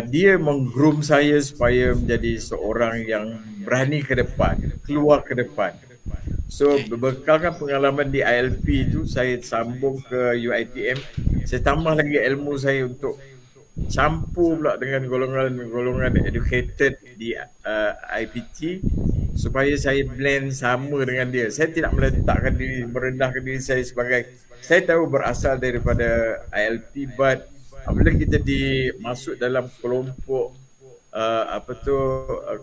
Dia menggroom saya supaya menjadi seorang yang berani ke depan, keluar ke depan. So berbekalkan pengalaman di ILP itu, saya sambung ke UiTM. Saya tambah lagi ilmu saya untuk campur pula dengan golongan educated di IPT supaya saya blend sama dengan dia. Saya tidak meletakkan diri, merendahkan diri saya sebagai, saya tahu berasal daripada ILP, but apabila kita masuk dalam kelompok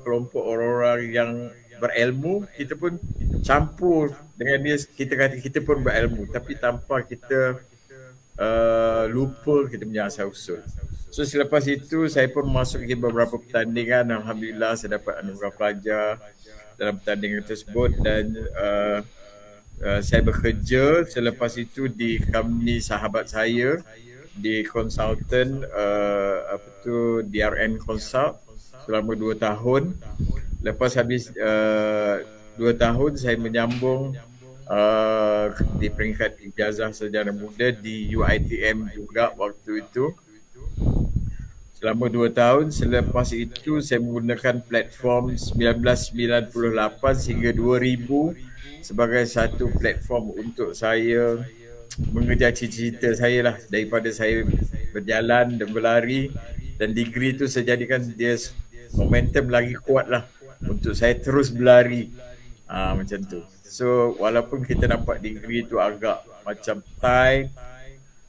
kelompok orang-orang yang berilmu, kita pun campur dengan dia. Kita kata kita pun berilmu, tapi tanpa kita lupa kita punya asal usul. So selepas itu saya pun masuk ke beberapa pertandingan. Alhamdulillah saya dapat anugerah pelajar dalam pertandingan tersebut, dan saya bekerja selepas itu di company sahabat saya, di konsultan DRN Consult selama 2 tahun. Lepas habis 2 tahun saya menyambung di peringkat ijazah sarjana muda di UiTM juga waktu itu. selama 2 tahun. Selepas itu saya menggunakan platform 1998 sehingga 2000 sebagai satu platform untuk saya mengejar cita-cita saya lah, daripada saya berjalan dan berlari, dan degree tu saya jadikan dia momentum lagi kuat lah untuk saya terus berlari. Macam tu. So walaupun kita nampak degree tu agak macam tight,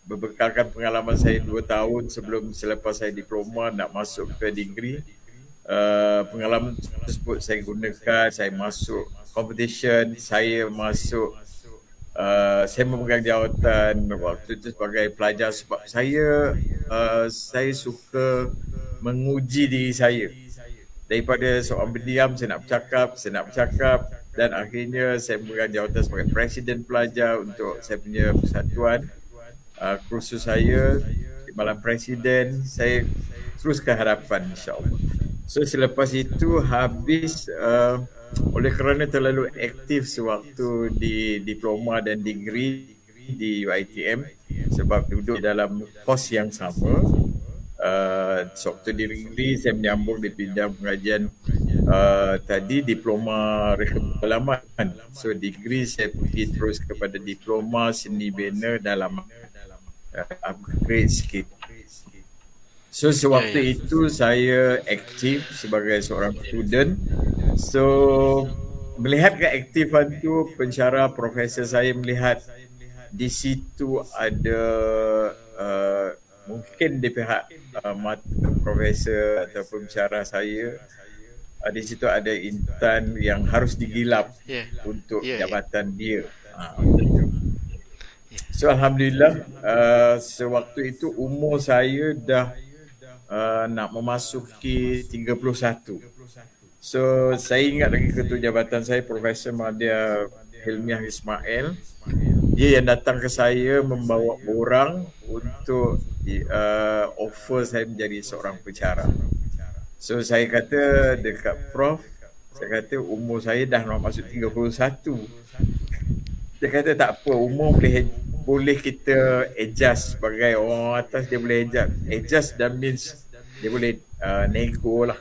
berbekalkan pengalaman saya 2 tahun sebelum selepas saya diploma nak masuk ke degree, pengalaman tersebut saya gunakan. Saya masuk competition, saya masuk saya memegang jawatan waktu itu sebagai pelajar sebab saya suka menguji diri saya. Daripada seorang berdiam, saya nak bercakap, dan akhirnya saya memegang jawatan sebagai presiden pelajar untuk saya punya persatuan. Kursus saya di malam presiden, saya terus ke hadapan, insyaAllah. So selepas itu habis, oleh kerana terlalu aktif sewaktu di diploma dan degree di UiTM, sebab duduk dalam kos yang sama. Sewaktu di degree saya menyambung di bidang pengajian tadi, diploma reka pengalaman. So degree saya pergi terus kepada diploma seni bina dalam upgrade sikit. So sewaktu itu saya aktif sebagai seorang student. So melihat keaktifan tu, pensyarah profesor saya melihat di situ ada mungkin di pihak profesor ataupun pensyarah saya, di situ ada intan yang harus digilap untuk jabatan dia. So alhamdulillah, sewaktu itu umur saya dah nak memasuki 31. So saya ingat lagi ketua jabatan saya, Profesor Madya Hilmiah Ismail. Dia yang datang ke saya membawa borang untuk offer saya menjadi seorang pensyarah. So saya kata dekat Prof, saya kata umur saya dah nak masuk 31. Dia kata tak apa, umur boleh kita adjust. Sebagai orang atas dia boleh adjust dan means dia boleh nego lah.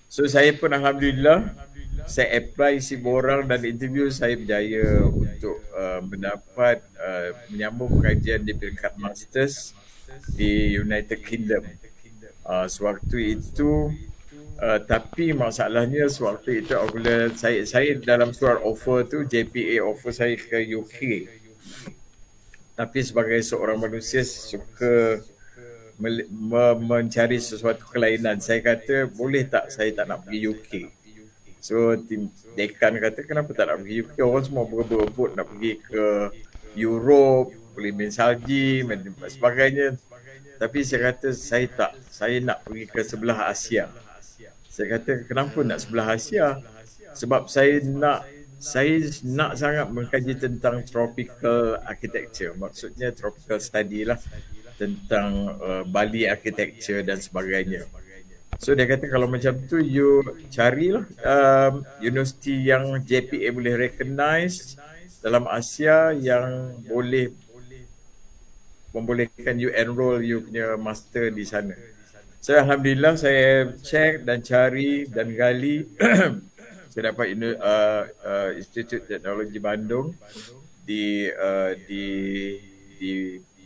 So saya pun alhamdulillah, saya apply isi borang dan interview, saya berjaya untuk mendapat menyambung pengajian di peringkat masters di United Kingdom. Sewaktu itu tapi masalahnya sewaktu itu apabila saya dalam surat offer tu, JPA offer saya ke UK. Tapi sebagai seorang manusia suka mencari sesuatu kelainan. Saya kata boleh tak saya tak nak pergi UK. So tim dekan kata kenapa tak nak pergi UK? Orang semua berebut nak pergi ke Europe, boleh main salji dan sebagainya. Tapi saya kata saya tak, saya nak pergi ke sebelah Asia. Saya kata kenapa nak sebelah Asia? Sebab saya nak sangat mengkaji tentang tropical architecture. Maksudnya tropical study lah, tentang Bali architecture dan sebagainya. So dia kata kalau macam tu you carilah universiti yang JPA boleh recognize dalam Asia yang boleh membolehkan you enroll you punya master di sana. So alhamdulillah saya check dan cari dan gali. Saya dapat Institut Teknologi Bandung di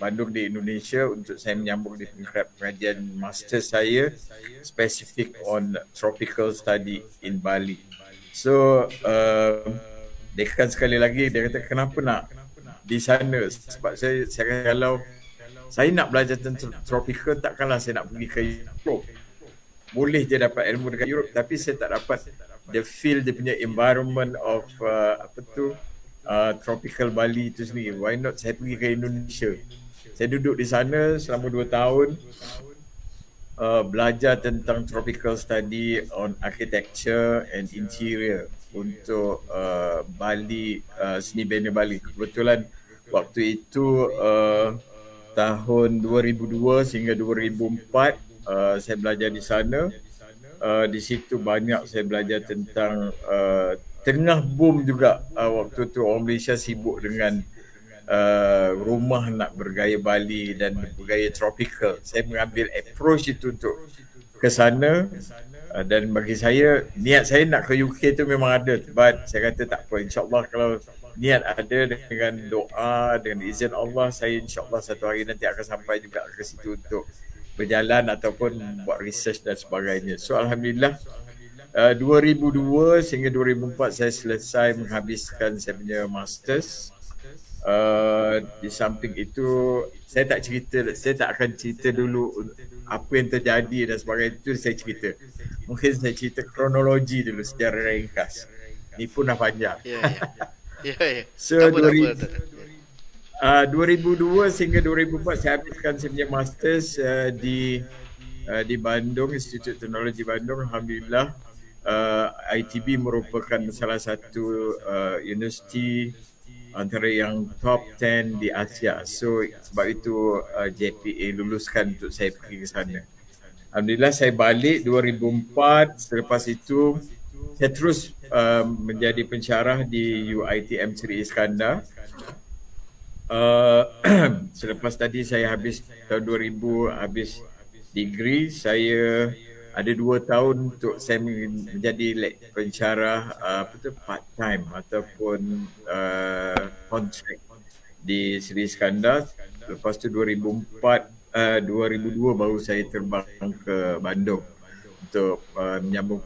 Bandung di Indonesia untuk saya menyambung di pengajian master saya spesifik on tropical study in Bali. So dekan sekali lagi dia kata kenapa nak di sana? Sebab saya kata kalau saya nak belajar tentang tropical, takkanlah saya nak pergi ke Europe. Boleh je dapat ilmu dekat Europe, tapi saya tak dapat the feel dia punya environment of tropical Bali itu sendiri. Why not saya pergi ke Indonesia? Saya duduk di sana selama 2 tahun, belajar tentang tropical study on architecture and interior untuk Bali, seni bina Bali. Kebetulan waktu itu tahun 2002 sehingga 2004 saya belajar di sana. Di situ banyak saya belajar tentang tengah boom juga waktu tu orang Malaysia sibuk dengan rumah nak bergaya Bali dan bergaya tropical. Saya mengambil approach itu untuk ke sana. Dan bagi saya, niat saya nak ke UK tu memang ada, but saya kata tak apa, insyaAllah kalau niat ada dengan doa, dengan izin Allah, saya insyaAllah satu hari nanti akan sampai juga ke situ untuk berjalan ataupun buat research dan sebagainya. So Alhamdulillah 2002 sehingga 2004 saya selesai menghabiskan saya punya masters. Di samping itu saya tak akan cerita dulu apa yang terjadi dan sebagainya, itu saya cerita. Mungkin saya cerita kronologi dulu secara ringkas. Ni pun dah panjang. So 2002 sehingga 2004 saya habiskan saya punya masters di Bandung, Institut Teknologi Bandung. Alhamdulillah, ITB merupakan salah satu universiti antara yang top 10 di Asia. So sebab itu JPA luluskan untuk saya pergi ke sana. Alhamdulillah saya balik 2004. Selepas itu saya terus menjadi pensyarah di UiTM Seri Iskandar. Selepas tadi saya habis tahun 2000 habis degree, saya ada 2 tahun untuk saya menjadi pensyarah part time ataupun kontrak di Seri Iskandar. Lepas tu 2002 baru saya terbang ke Bandung untuk menyambung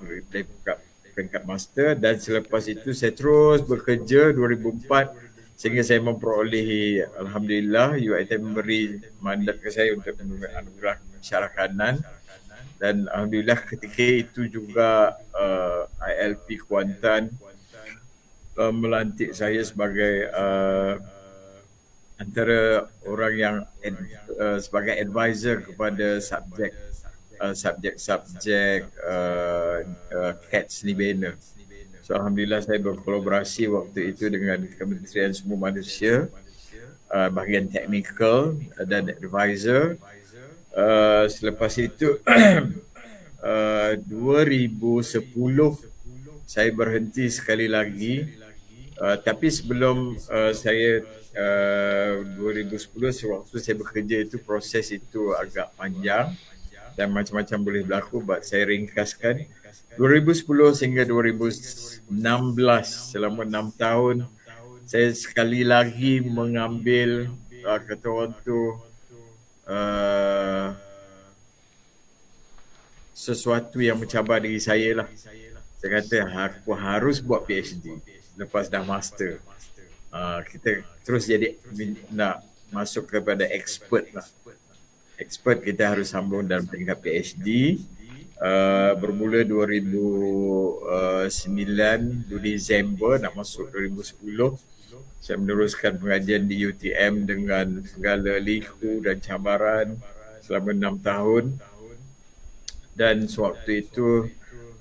peringkat master, dan selepas itu saya terus bekerja 2004 sehingga saya memperolehi, Alhamdulillah, UiTM memberi mandat ke saya untuk menganugerah pensyarah kanan. Dan Alhamdulillah ketika itu juga ILP Kuantan melantik saya sebagai antara orang yang sebagai advisor kepada subjek CAT Seni Bina. So Alhamdulillah saya berkolaborasi waktu itu dengan Kementerian Sumber Manusia, bahagian teknikal dan advisor. Selepas itu 2010 saya berhenti sekali lagi, tapi sebelum saya 2010 sewaktu saya bekerja itu, proses itu agak panjang dan macam-macam boleh berlaku, but saya ringkaskan. 2010 sehingga 2016, selama 6 tahun saya sekali lagi mengambil kata orang tu sesuatu yang mencabar diri saya lah. Saya kata aku harus buat PhD lepas dah master. Kita terus jadi nak masuk kepada expert lah. Expert kita harus sambung dalam peringkat PhD. Bermula 2009 Disember nak masuk 2010, saya meneruskan pengajian di UTM dengan segala liku dan cabaran selama 6 tahun. Dan sewaktu itu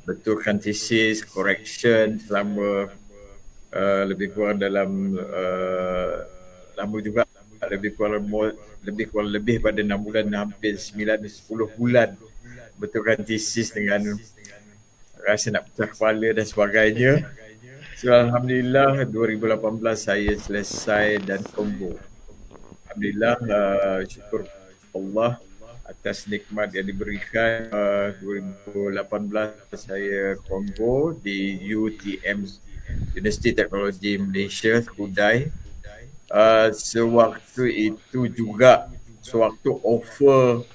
betulkan thesis, correction selama lebih kurang dalam lama juga, lebih kurang lebih pada 6 bulan, hampir 9-10 bulan betulkan thesis dengan rasa nak pecah kepala dan sebagainya. So Alhamdulillah 2018 saya selesai dan combo. Alhamdulillah, syukur Allah atas nikmat yang diberikan. 2018 saya combo di UTM, Universiti Teknologi Malaysia, Kudai. Sewaktu itu juga, sewaktu offer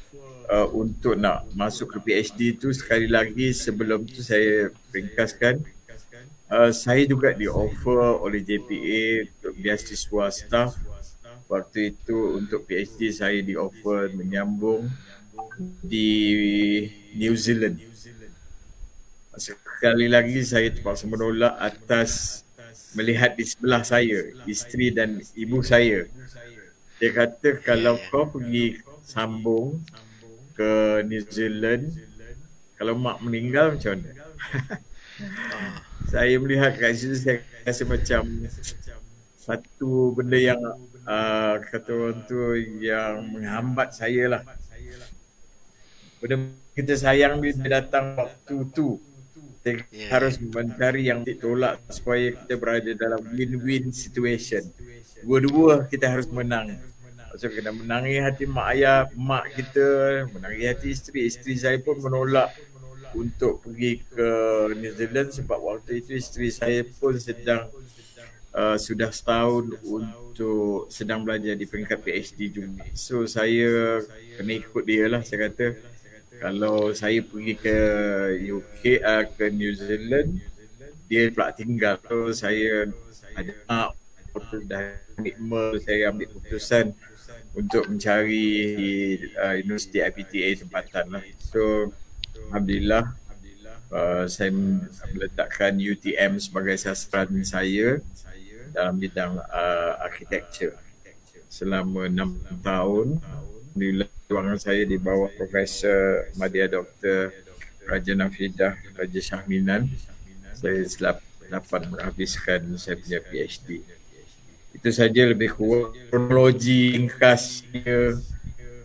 untuk nak masuk ke PhD itu, sekali lagi sebelum tu saya ringkaskan, saya juga di offer oleh JPA untuk beasiswa staff. Waktu itu untuk PhD saya di offer menyambung di New Zealand. Sekali lagi saya terpaksa menolak atas melihat di sebelah saya isteri dan ibu saya. Dia kata kalau kau pergi sambung ke New Zealand, kalau mak meninggal macam mana? Saya melihat kat situ, saya rasa macam satu benda yang kata orang tu yang menghambat saya lah. Benda kita sayang dia datang waktu tu. Kita harus mencari yang ditolak supaya kita berada dalam win-win situation. Dua-dua kita harus menang. Maksudnya kena menangi hati mak ayah, mak kita, menangi hati isteri. Isteri saya pun menolak untuk pergi ke New Zealand sebab waktu itu isteri saya pun sedang sudah setahun untuk sedang belajar di peringkat PhD juga. So saya kena ikut dia lah. Saya kata kalau saya pergi ke UK, ke New Zealand, dia pula tinggal. So saya ada dah nikmat, saya ambil keputusan untuk mencari Universiti IPTA tempatan lah. So alhamdulillah saya meletakkan UTM sebagai sasaran saya dalam bidang architecture selama 6 tahun. Alhamdulillah ruangan saya di bawah Profesor Madya Dr. Raja Nafidah Raja Syahminan. Saya dapat menghabiskan saya punya PhD. Itu saja lebih kurang kronologi ringkasnya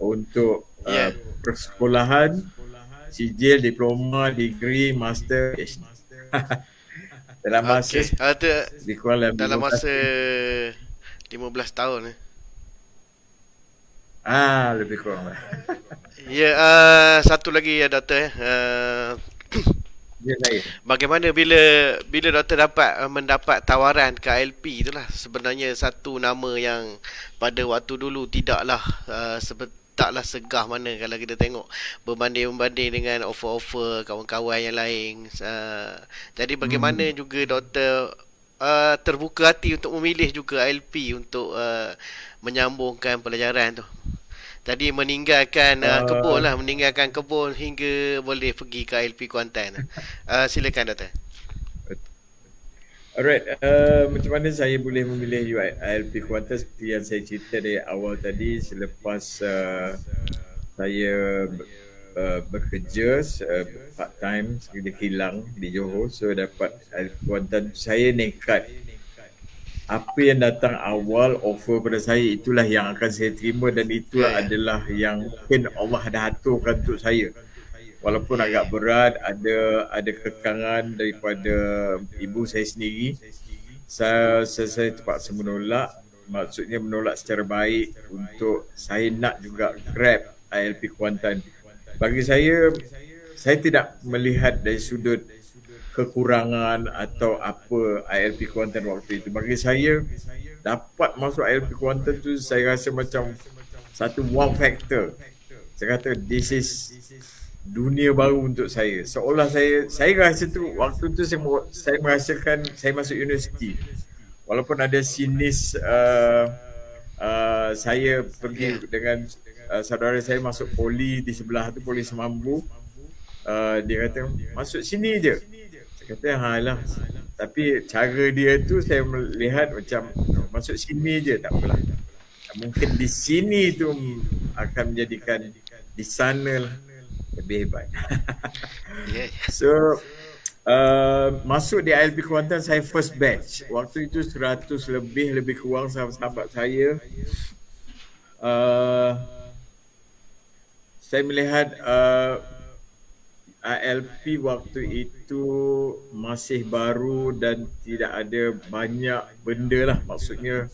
untuk persekolahan, sijil, diploma, degree, master, PhD. Dalam masa dalam masa 15 tahun lebih kurang lah. Ya, satu lagi ya doktor bagaimana bila doktor mendapat tawaran KLP itulah sebenarnya satu nama yang pada waktu dulu taklah segah mana kalau kita tengok berbanding dengan offer-offer kawan-kawan yang lain. Jadi bagaimana juga doktor terbuka hati untuk memilih juga LP untuk menyambungkan pelajaran tu. Tadi meninggalkan kebun hingga boleh pergi ke LP Kuantan. Silakan doktor. Alright, macam mana saya boleh memilih ILP Kuantan seperti yang saya cerita dari awal tadi selepas saya bekerja part time di kilang di Johor, so dapat ILP Kuantan. Saya nekat apa yang datang awal offer pada saya itulah yang akan saya terima dan itulah adalah yang mungkin Allah dah aturkan untuk saya. Walaupun agak berat, ada kekangan daripada ibu saya sendiri, saya terpaksa menolak. Maksudnya menolak secara baik untuk saya nak juga grab ILP Kuantan. Bagi saya tidak melihat dari sudut kekurangan atau apa ILP Kuantan waktu itu. Bagi saya, dapat masuk ILP Kuantan tu saya rasa macam satu wow factor. Saya kata this is dunia baru untuk saya. Seolah saya rasa tu waktu tu saya merasakan saya masuk universiti. Walaupun ada sinis saya pergi dengan saudara saya masuk poli di sebelah tu, Poli Semambu. Dia kata masuk sini je. Saya kata halah. Tapi cara dia tu saya melihat macam masuk sini je tak apalah. Mungkin di sini tu akan menjadikan di sana lebih hebat. So masuk di ILP Kuantan saya first batch. Waktu itu 100 lebih kurang sahabat saya. Saya melihat ILP waktu itu masih baru dan tidak ada banyak benda lah. Maksudnya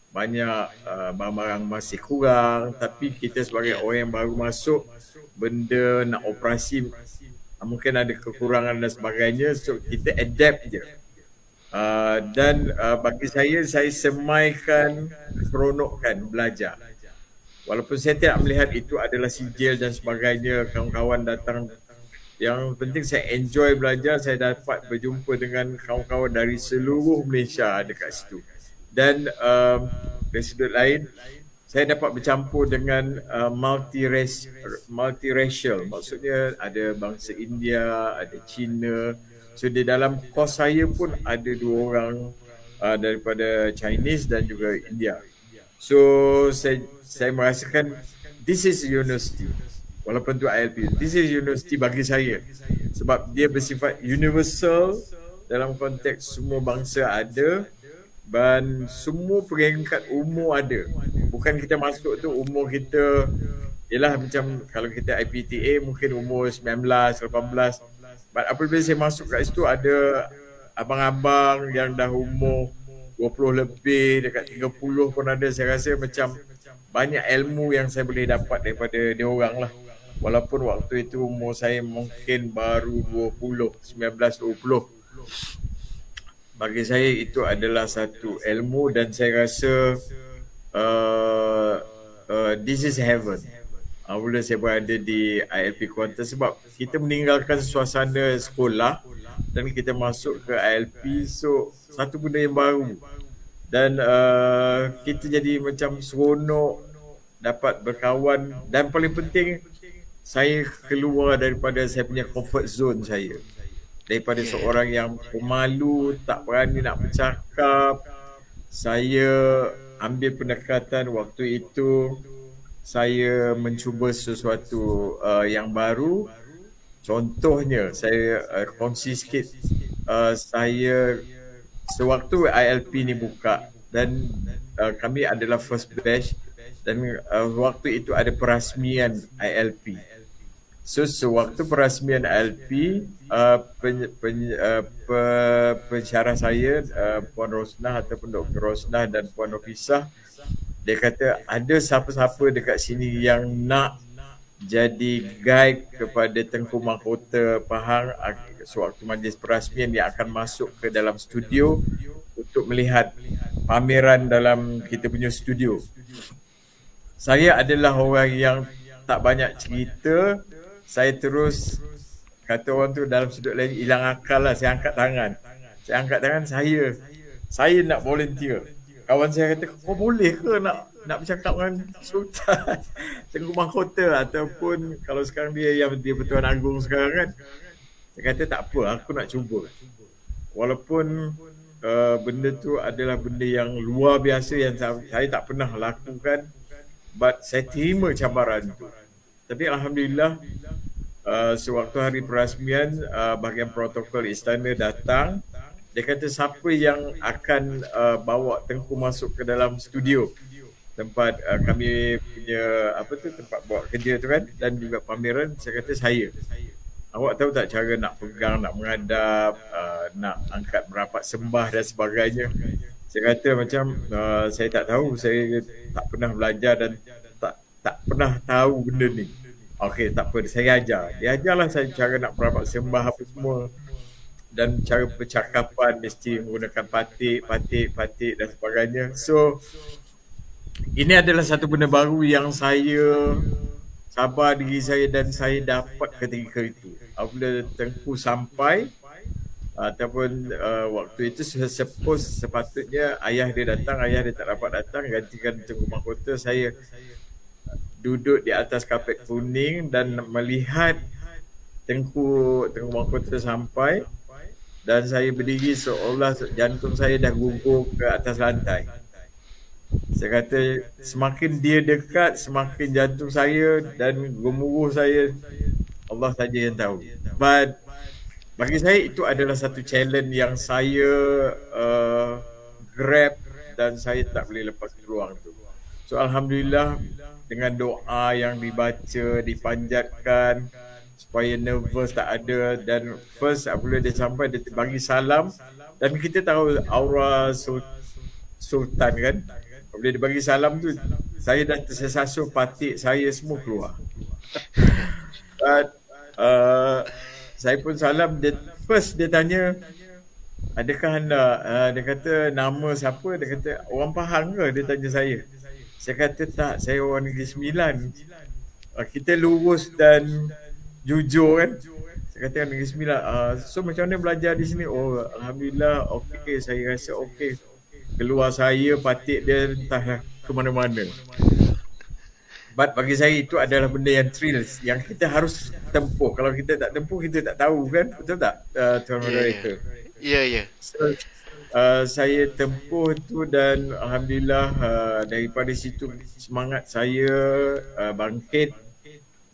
banyak barang-barang masih kurang, tapi kita sebagai orang yang baru masuk, benda nak operasi mungkin ada kekurangan dan sebagainya, so kita adapt je. Dan bagi saya semaikan, seronokkan belajar. Walaupun saya tidak melihat itu adalah sijil dan sebagainya, kawan-kawan datang. Yang penting saya enjoy belajar, saya dapat berjumpa dengan kawan-kawan dari seluruh Malaysia ada kat situ. Dan dari sudut lain, saya dapat bercampur dengan multiracial. Maksudnya ada bangsa India, ada Cina. So di dalam kos saya pun ada 2 orang daripada Chinese dan juga India. So saya merasakan this is university. Walaupun tu ILP, this is university bagi saya. Sebab dia bersifat universal dalam konteks semua bangsa ada. Dan semua peringkat umur ada. Bukan kita masuk tu umur kita ialah macam kalau kita IPTA mungkin umur 19, 18. But apabila saya masuk kat situ ada abang-abang yang dah umur 20 lebih, dekat 30 pun ada. Saya rasa macam banyak ilmu yang saya boleh dapat daripada dia orang lah. Walaupun waktu itu umur saya mungkin baru 20, 19-20. Bagi saya itu adalah satu ilmu dan saya rasa this is heaven. Bila saya berada di ILP Kuantan sebab kita meninggalkan suasana sekolah dan kita masuk ke ILP, so satu benda yang baru dan kita jadi macam seronok dapat berkawan dan paling penting saya keluar daripada saya punya comfort zone saya, daripada seorang yang pemalu, tak berani nak bercakap. Saya ambil pendekatan waktu itu, saya mencuba sesuatu yang baru. Contohnya saya kongsi sikit, saya sewaktu ILP ni buka dan kami adalah first batch dan waktu itu ada perasmian ILP. So sewaktu perasmian ILP, pensyarah saya Puan Rosnah ataupun Dr. Rosnah dan Puan Nofisah, dia kata ada siapa-siapa dekat sini yang nak jadi guide kepada Tengku Mahkota Pahang sewaktu majlis perasmian, dia akan masuk ke dalam studio untuk melihat pameran dalam kita punya studio. Saya adalah orang yang tak banyak cerita. Saya terus, kata orang tu dalam sudut lain, hilang akal lah. Saya angkat tangan. Saya nak volunteer. Kawan saya kata, kau boleh ke nak bercakap dengan Sultan Tengku Mahkota ataupun kalau sekarang dia Pertuan Agong sekarang kan. Saya kata tak apa, aku nak cuba. Walaupun benda tu adalah benda yang luar biasa yang saya tak pernah lakukan, but saya terima cabaran tu. Tapi Alhamdulillah, sewaktu hari perasmian, bahagian protokol istana datang. Dia kata siapa yang akan bawa Tengku masuk ke dalam studio tempat kami punya tempat buat kerja tu kan, dan juga pameran. Saya kata saya. Awak tahu tak cara nak pegang, nak menghadap, nak angkat merapat sembah dan sebagainya. Saya kata macam saya tak tahu, saya tak pernah belajar dan tak pernah tahu benda ni. Okey, tak apa, saya ajar. Dia ajarlah saya cara nak merapat sembah apa semua. Dan cara percakapan mesti menggunakan patik dan sebagainya. So ini adalah satu benda baru yang saya sabar diri saya dan saya dapat ketika itu. Apabila Tengku sampai ataupun waktu itu sepatutnya ayah dia datang, ayah dia tak dapat datang, gantikan Tengku Mahkota. Saya duduk di atas kapet kuning dan melihat Tengku Mahkota sampai. Dan saya berdiri seolah jantung saya dah gugur ke atas lantai. Saya kata semakin dia dekat, semakin jantung saya dan gemuruh saya, Allah saja yang tahu. But bagi saya itu adalah satu challenge yang saya grab dan saya tak boleh lepas peluang tu. So Alhamdulillah, dengan doa yang dibaca, dipanjatkan, supaya nervous tak ada. Dan first apabila dia sampai, dia bagi salam. Dan kita tahu aura Sultan kan. Apabila dia bagi salam tu, saya dah tersesasul, patik saya semua keluar. But, saya pun salam. First dia tanya, adakah anda, dia kata nama siapa? Dia kata orang Pahang ke? Dia tanya saya. Saya kata tak, saya orang Negeri Sembilan. Kita lurus dan jujur kan. Saya kata Negeri Sembilan. So macam mana belajar di sini? Oh Alhamdulillah, okey, saya rasa okey. Keluar saya, patik dia entahlah ke mana-mana. But bagi saya itu adalah benda yang thrills, yang kita harus tempuh. Kalau kita tak tempuh, kita tak tahu kan. Betul tak Tuan Moderator? Ya. So, saya tempuh tu dan Alhamdulillah daripada situ semangat saya bangkit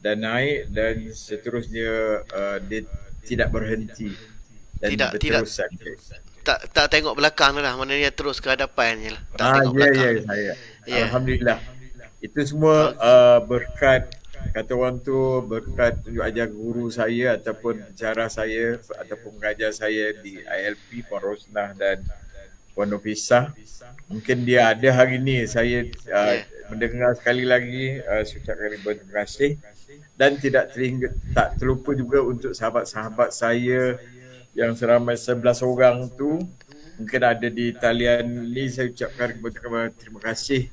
dan naik dan seterusnya dia tidak berhenti dan berterusan. Tak tengok belakang lah, maknanya terus ke hadapan je lah. Tak tengok belakang. Ya. Alhamdulillah. Itu semua berkat, kata orang tu, berkat tunjuk ajar guru saya ataupun cara saya ataupun mengajar saya di ILP, Puan Rosnah dan Puan Nofisah. Mungkin dia ada hari ini. Saya mendengar sekali lagi, saya ucapkan ribuan terima kasih. Dan tak terlupa juga untuk sahabat-sahabat saya yang seramai 11 orang tu. Mungkin ada di talian ni, saya ucapkan ribuan terima kasih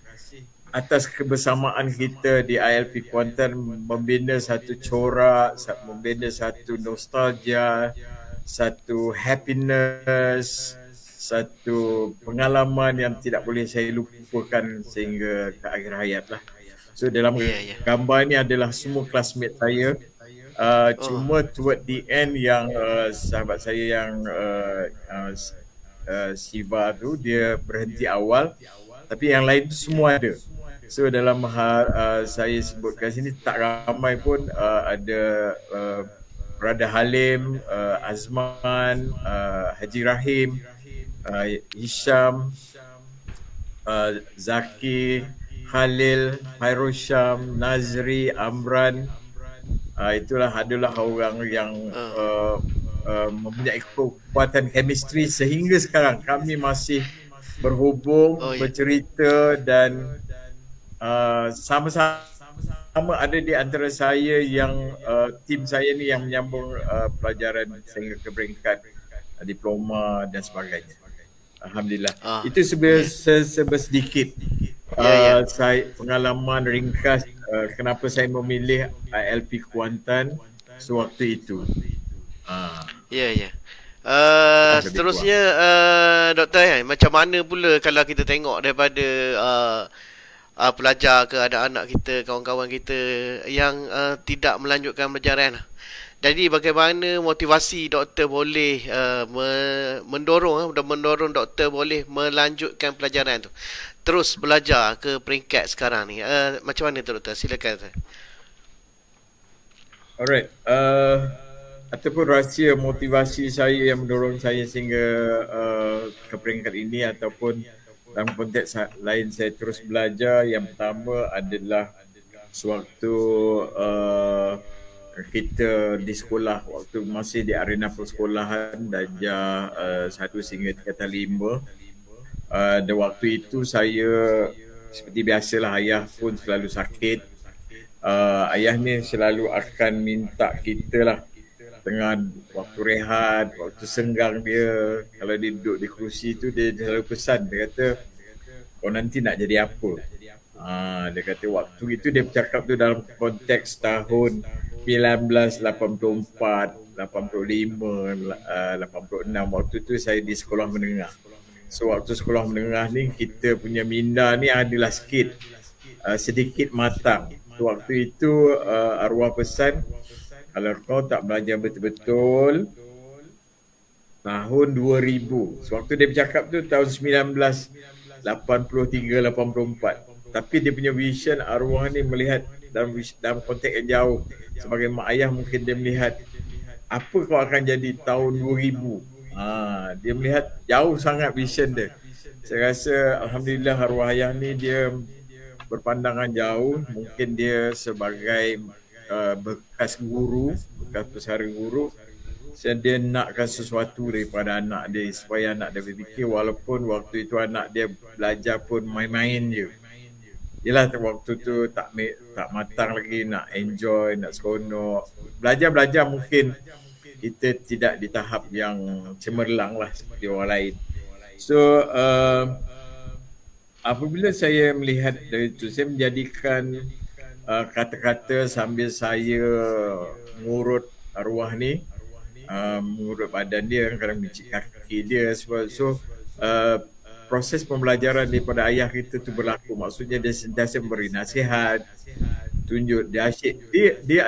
atas kebersamaan kita di ILP Kuantan, membina satu corak, membina satu nostalgia, satu happiness, satu pengalaman yang tidak boleh saya lupakan sehingga ke akhir hayat lah. So dalam gambar ni adalah semua classmate saya. Cuma toward the end yang sahabat saya yang Siva tu, dia berhenti awal, tapi yang lain tu semua ada. So dalam saya sebutkan sini tak ramai pun, ada Brother Halim, Azman, Haji Rahim, Hisham, Zaki, Khalil, Hairul Syam, Nazri, Amran. Itulah adalah orang yang mempunyai kekuatan chemistry sehingga sekarang kami masih berhubung, bercerita dan sama-sama ada di antara saya yang tim saya ni yang menyambung pelajaran sehingga ke peringkat diploma dan sebagainya. Alhamdulillah. Itu sedikit saya pengalaman ringkas kenapa saya memilih ILP Kuantan sewaktu itu. Seterusnya Doktor, macam mana pula kalau kita tengok daripada pelajar ke anak-anak kita, kawan-kawan kita yang tidak melanjutkan pelajaran. Jadi bagaimana motivasi doktor boleh mendorong doktor boleh melanjutkan pelajaran tu, terus belajar ke peringkat sekarang ni? Macam mana tu doktor? Silakan. Alright. Ataupun rahsia motivasi saya yang mendorong saya sehingga ke peringkat ini ataupun dalam konteks lain saya terus belajar, yang pertama adalah sewaktu kita di sekolah, waktu masih di arena persekolahan darjah 1 sehingga tingkatan 5. Dan waktu itu saya seperti biasalah, ayah pun selalu sakit. Ayah ni selalu akan minta kita lah, tengah waktu rehat, waktu senggang dia, kalau dia duduk di kerusi tu, dia selalu pesan, dia kata, kau nanti nak jadi apa? Dia kata waktu itu dia bercakap tu dalam konteks tahun 1984, 85, 86. Waktu tu saya di sekolah menengah. So waktu sekolah menengah ni, kita punya minda ni adalah sedikit matang. Waktu itu arwah pesan, kalau kau tak belajar betul-betul tahun 2000. Sewaktu dia bercakap tu tahun 1983-84. Tapi dia punya vision arwah ni melihat dalam konteks yang jauh. Sebagai mak ayah mungkin dia melihat apa kau akan jadi tahun 2000. Dia melihat jauh sangat vision dia. Saya rasa alhamdulillah arwah ayah ni dia berpandangan jauh. Mungkin dia sebagai bekas guru, bekas pesara guru, dia nakkan sesuatu daripada anak dia supaya anak dia berfikir, walaupun waktu itu anak dia belajar pun main-main je. Yelah waktu tu tak matang lagi, nak enjoy, nak seronok. Belajar mungkin kita tidak di tahap yang cemerlang lah seperti orang lain. So apabila saya melihat dari itu, saya menjadikan kata-kata sambil saya mengurut arwah ni, mengurut badan dia, kadang mencik kaki dia. So proses pembelajaran daripada ayah kita tu berlaku. Maksudnya dia sentiasa memberi nasihat, tunjuk, dia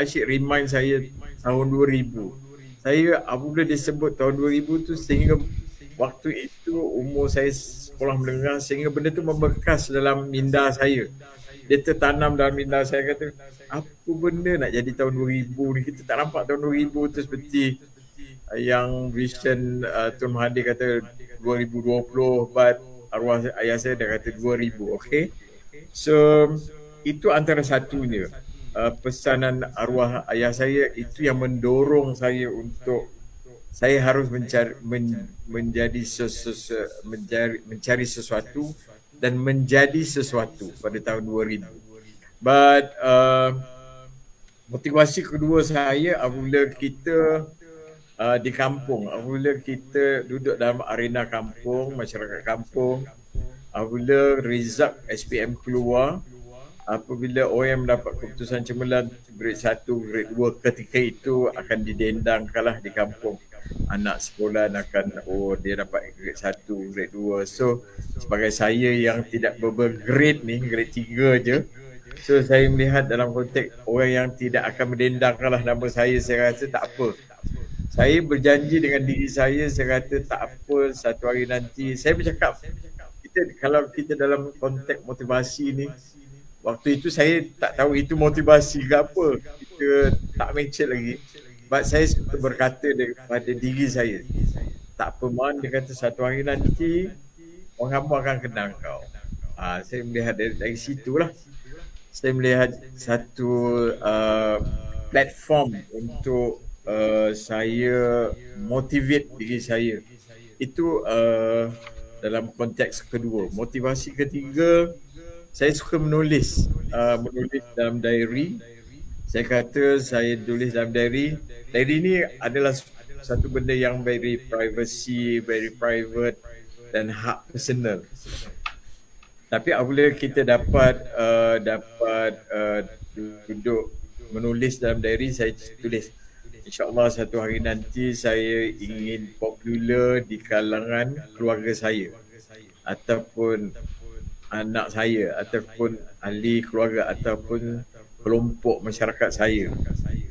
asyik remind saya tahun 2000. Saya apabila dia sebut tahun 2000 tu, sehingga waktu itu umur saya sekolah menengah, sehingga benda tu membekas dalam minda saya. Dia tertanam dalam minda saya, kata apa benda nak jadi tahun 2000 ni, kita tak nampak tahun 2000 tu seperti yang vision Tun Mahathir kata 2020, but arwah ayah saya dah kata 2000. Okay, so itu antara satunya pesanan arwah ayah saya, itu yang mendorong saya untuk saya harus mencari sesuatu dan menjadi sesuatu pada tahun 2000. But motivasi kedua saya apabila kita di kampung, apabila kita duduk dalam arena kampung, masyarakat kampung, apabila result SPM keluar, apabila orang mendapat keputusan cemerlang grade 1, grade 2, ketika itu akan didendangkanlah di kampung. Anak sekolah akan, dia dapat grade 1, grade 2. So, sebagai saya yang tidak bergrade ni, grade 3 je, so saya melihat dalam konteks orang yang tidak akan mendendangkanlah nama saya rasa tak apa. Saya berjanji dengan diri saya kata tak apa, satu hari nanti, saya bercakap, kalau kita dalam konteks motivasi ni, waktu itu saya tak tahu itu motivasi ke apa. Kita tak mature lagi. But saya suka berkata kepada diri saya, tak apa man, dia kata satu hari nanti orang kamu akan kenal kau. Saya melihat dari situlah. Saya melihat satu platform untuk saya motivate diri saya. Itu dalam konteks kedua. Motivasi ketiga, saya suka menulis dalam diary. Saya kata saya tulis dalam diary. Diary ni adalah satu benda yang very privacy, very private dan hak personal. Tapi apabila kita dapat duduk menulis dalam diary, saya tulis, InsyaAllah satu hari nanti saya ingin popular di kalangan keluarga saya ataupun anak saya ataupun ahli keluarga ataupun kelompok masyarakat saya.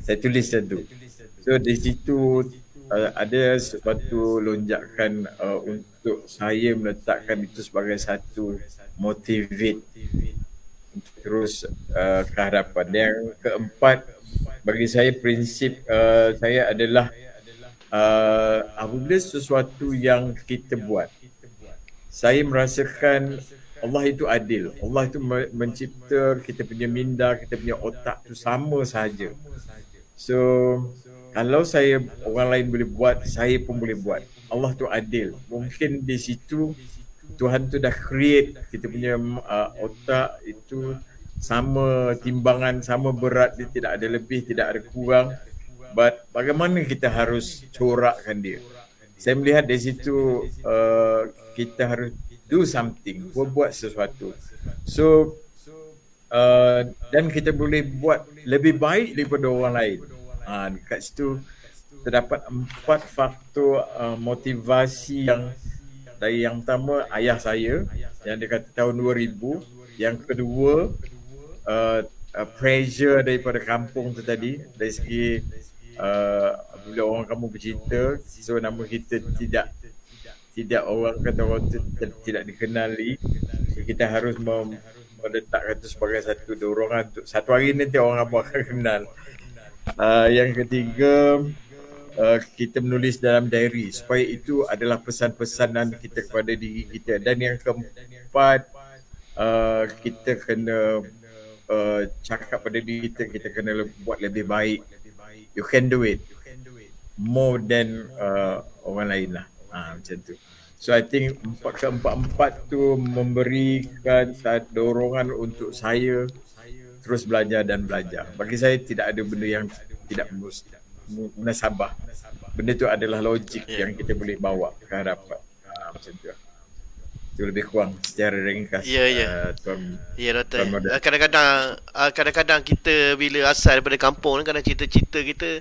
Saya tulis itu. So di situ ada suatu lonjakan untuk saya meletakkan itu sebagai satu motivate untuk terus ke hadapan. Yang keempat, bagi saya prinsip saya adalah apabila sesuatu yang kita buat, saya merasakan Allah itu adil. Allah itu mencipta kita punya minda, kita punya otak itu sama sahaja. So, kalau orang lain boleh buat, saya pun boleh buat. Allah itu adil. Mungkin di situ Tuhan tu dah create kita punya otak itu sama timbangan, sama berat, dia tidak ada lebih, tidak ada kurang. But bagaimana kita harus corakkan dia? Saya melihat di situ kita harus do something, buat sesuatu. So dan kita boleh buat lebih baik daripada orang lain. Dekat situ terdapat 4 faktor motivasi yang pertama ayah saya yang dia kata tahun 2000, yang kedua pressure daripada kampung tu tadi, dari segi bila orang kamu bercerita, so nama kita tidak orang kata orang tu tidak dikenali, so kita harus meletakkan itu sebagai satu dorongan untuk satu hari nanti orang kamu akan kenal. Yang ketiga, kita menulis dalam diary supaya itu adalah pesan-pesanan kita kepada diri kita. Dan yang keempat, kita kena cakap pada diri kita kena buat lebih baik. You can do it more than orang lain lah. Macam tu. So I think keempat tu memberikan dorongan untuk saya terus belajar dan belajar. Bagi saya tidak ada benda yang tidak munasabah. Benda tu adalah logik yang kita boleh bawa ke hadapan. Macam tu. Itu lebih kurang secara ringkas. Tuan. Ya, Doktor. Kadang-kadang kita bila asal daripada kampung, kadang cita-cita kita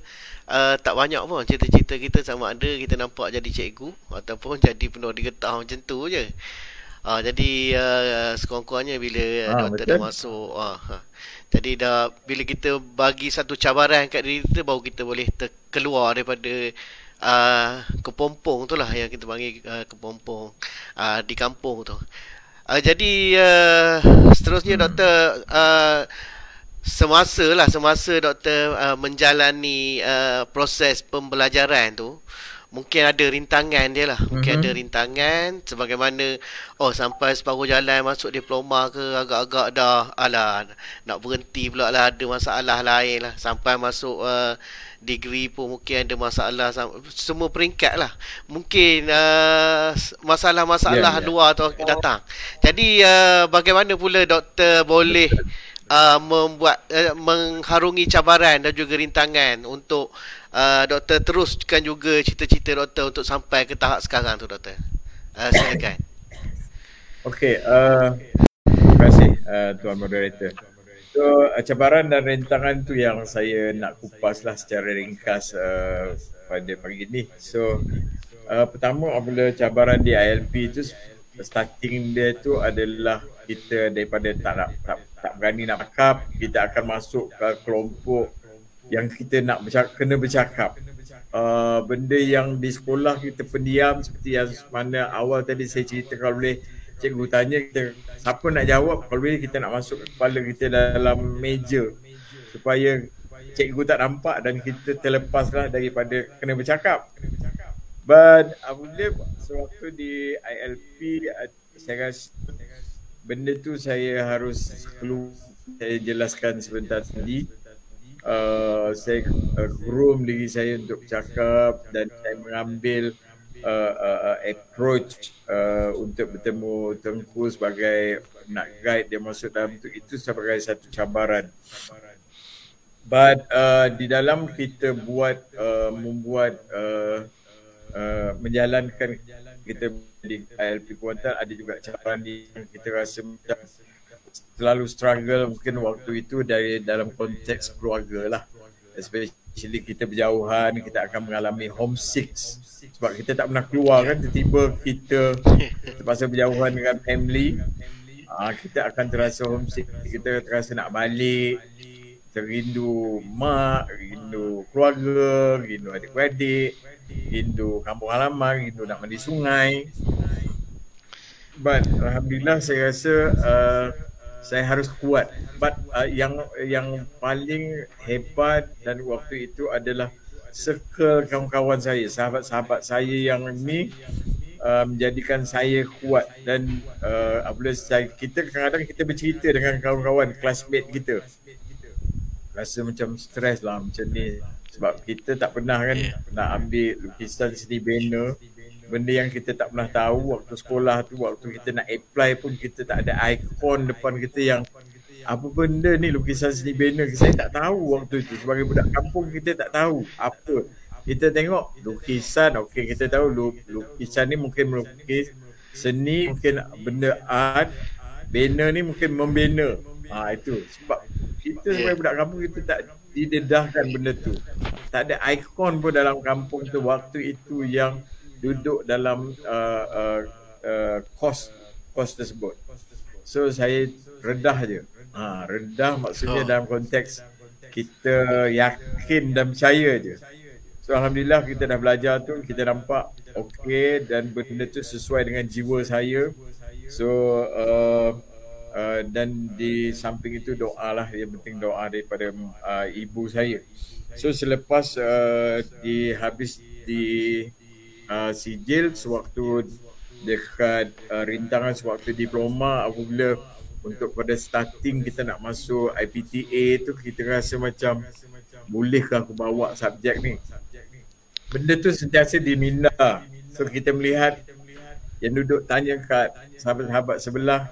tak banyak pun. Cita-cita kita sama ada kita nampak jadi cikgu ataupun jadi penuh digetah macam tu je. Jadi sekurang-kurangnya bila doktor dah masuk, jadi bila kita bagi satu cabaran kat diri kita, baru kita boleh keluar daripada kepompong tu lah yang kita panggil kepompong di kampung tu. Jadi seterusnya doktor, semasa doktor menjalani proses pembelajaran tu, mungkin ada rintangan dia lah. Mungkin ada rintangan sebagaimana sampai separuh jalan masuk diploma ke agak-agak dah nak berhenti pula lah, ada masalah lain lah. Sampai masuk degree pun mungkin ada masalah, semua peringkat lah. Mungkin masalah-masalah luar tu datang. Jadi bagaimana pula doktor boleh mengharungi cabaran dan juga rintangan untuk doktor teruskan juga cita-cita doktor untuk sampai ke tahap sekarang tu, doktor? Silakan. Okey, terima kasih Tuan Moderator. So, cabaran dan rintangan tu yang saya nak kupas lah secara ringkas pada pagi ni. So, pertama apabila cabaran di ILP tu, starting dia tu adalah kita daripada tak berani nak cakap, kita akan masuk ke kelompok yang kita nak kena bercakap. Benda yang di sekolah kita pendiam, seperti yang mana awal tadi saya cerita, kalau boleh cikgu tanya kita, siapa nak jawab, kalau boleh kita nak masuk kepala kita dalam meja supaya cikgu tak nampak dan kita terlepaslah daripada kena bercakap. But apabila sewaktu di ILP, saya rasa benda tu saya harus saya jelaskan sebentar tadi. Saya groom diri saya untuk bercakap dan saya mengambil approach untuk bertemu Tengku sebagai nak guide dia masuk dalam itu sebagai satu cabaran. But di dalam kita membuat menjalankan kita di ILP Kuantan, ada juga cabaran yang kita rasa macam selalu struggle mungkin waktu itu dari dalam konteks keluarga lah. Especially kita berjauhan, kita akan mengalami homesick sebab kita tak pernah keluar kan, tiba-tiba kita terpaksa berjauhan dengan family. Kita akan terasa homesick, kita terasa nak balik, rindu mak, rindu keluarga, rindu adik-beradik, rindu kampung halaman, rindu nak mandi sungai. But alhamdulillah saya rasa saya harus kuat. But yang paling hebat dan waktu itu adalah circle kawan-kawan saya, sahabat-sahabat saya yang ni menjadikan saya kuat. Dan apabila kita kadang-kadang kita bercerita dengan kawan-kawan classmate kita, rasa macam stres lah macam ni sebab kita tak pernah kan nak ambil lukisan seni banner, benda yang kita tak pernah tahu waktu sekolah tu. Waktu kita nak apply pun kita tak ada ikon depan kita yang apa benda ni lukisan seni banner. Saya tak tahu waktu itu, sebagai budak kampung kita tak tahu apa. Kita tengok lukisan, okey kita tahu lukisan ni mungkin melukis seni, mungkin benda art. Banner ni mungkin membina. Itu sebab kita sebagai budak kampung kita tak didedahkan benda tu. Tak ada ikon pun dalam kampung tu waktu itu yang duduk dalam kos tersebut. So saya redah je. Redah maksudnya dalam konteks kita yakin dan percaya je. So alhamdulillah kita dah belajar tu, kita nampak okey dan benda tu sesuai dengan jiwa saya. So dan di samping itu doa lah, yang penting doa daripada ibu saya. So selepas habis di sijil, sewaktu dekat rintangan sewaktu diploma, apabila untuk pada starting kita nak masuk IPTA tu, kita rasa macam bolehkah aku bawa subjek ni. Benda tu sentiasa diminda. So kita melihat yang duduk tanya kat sahabat-sahabat sebelah,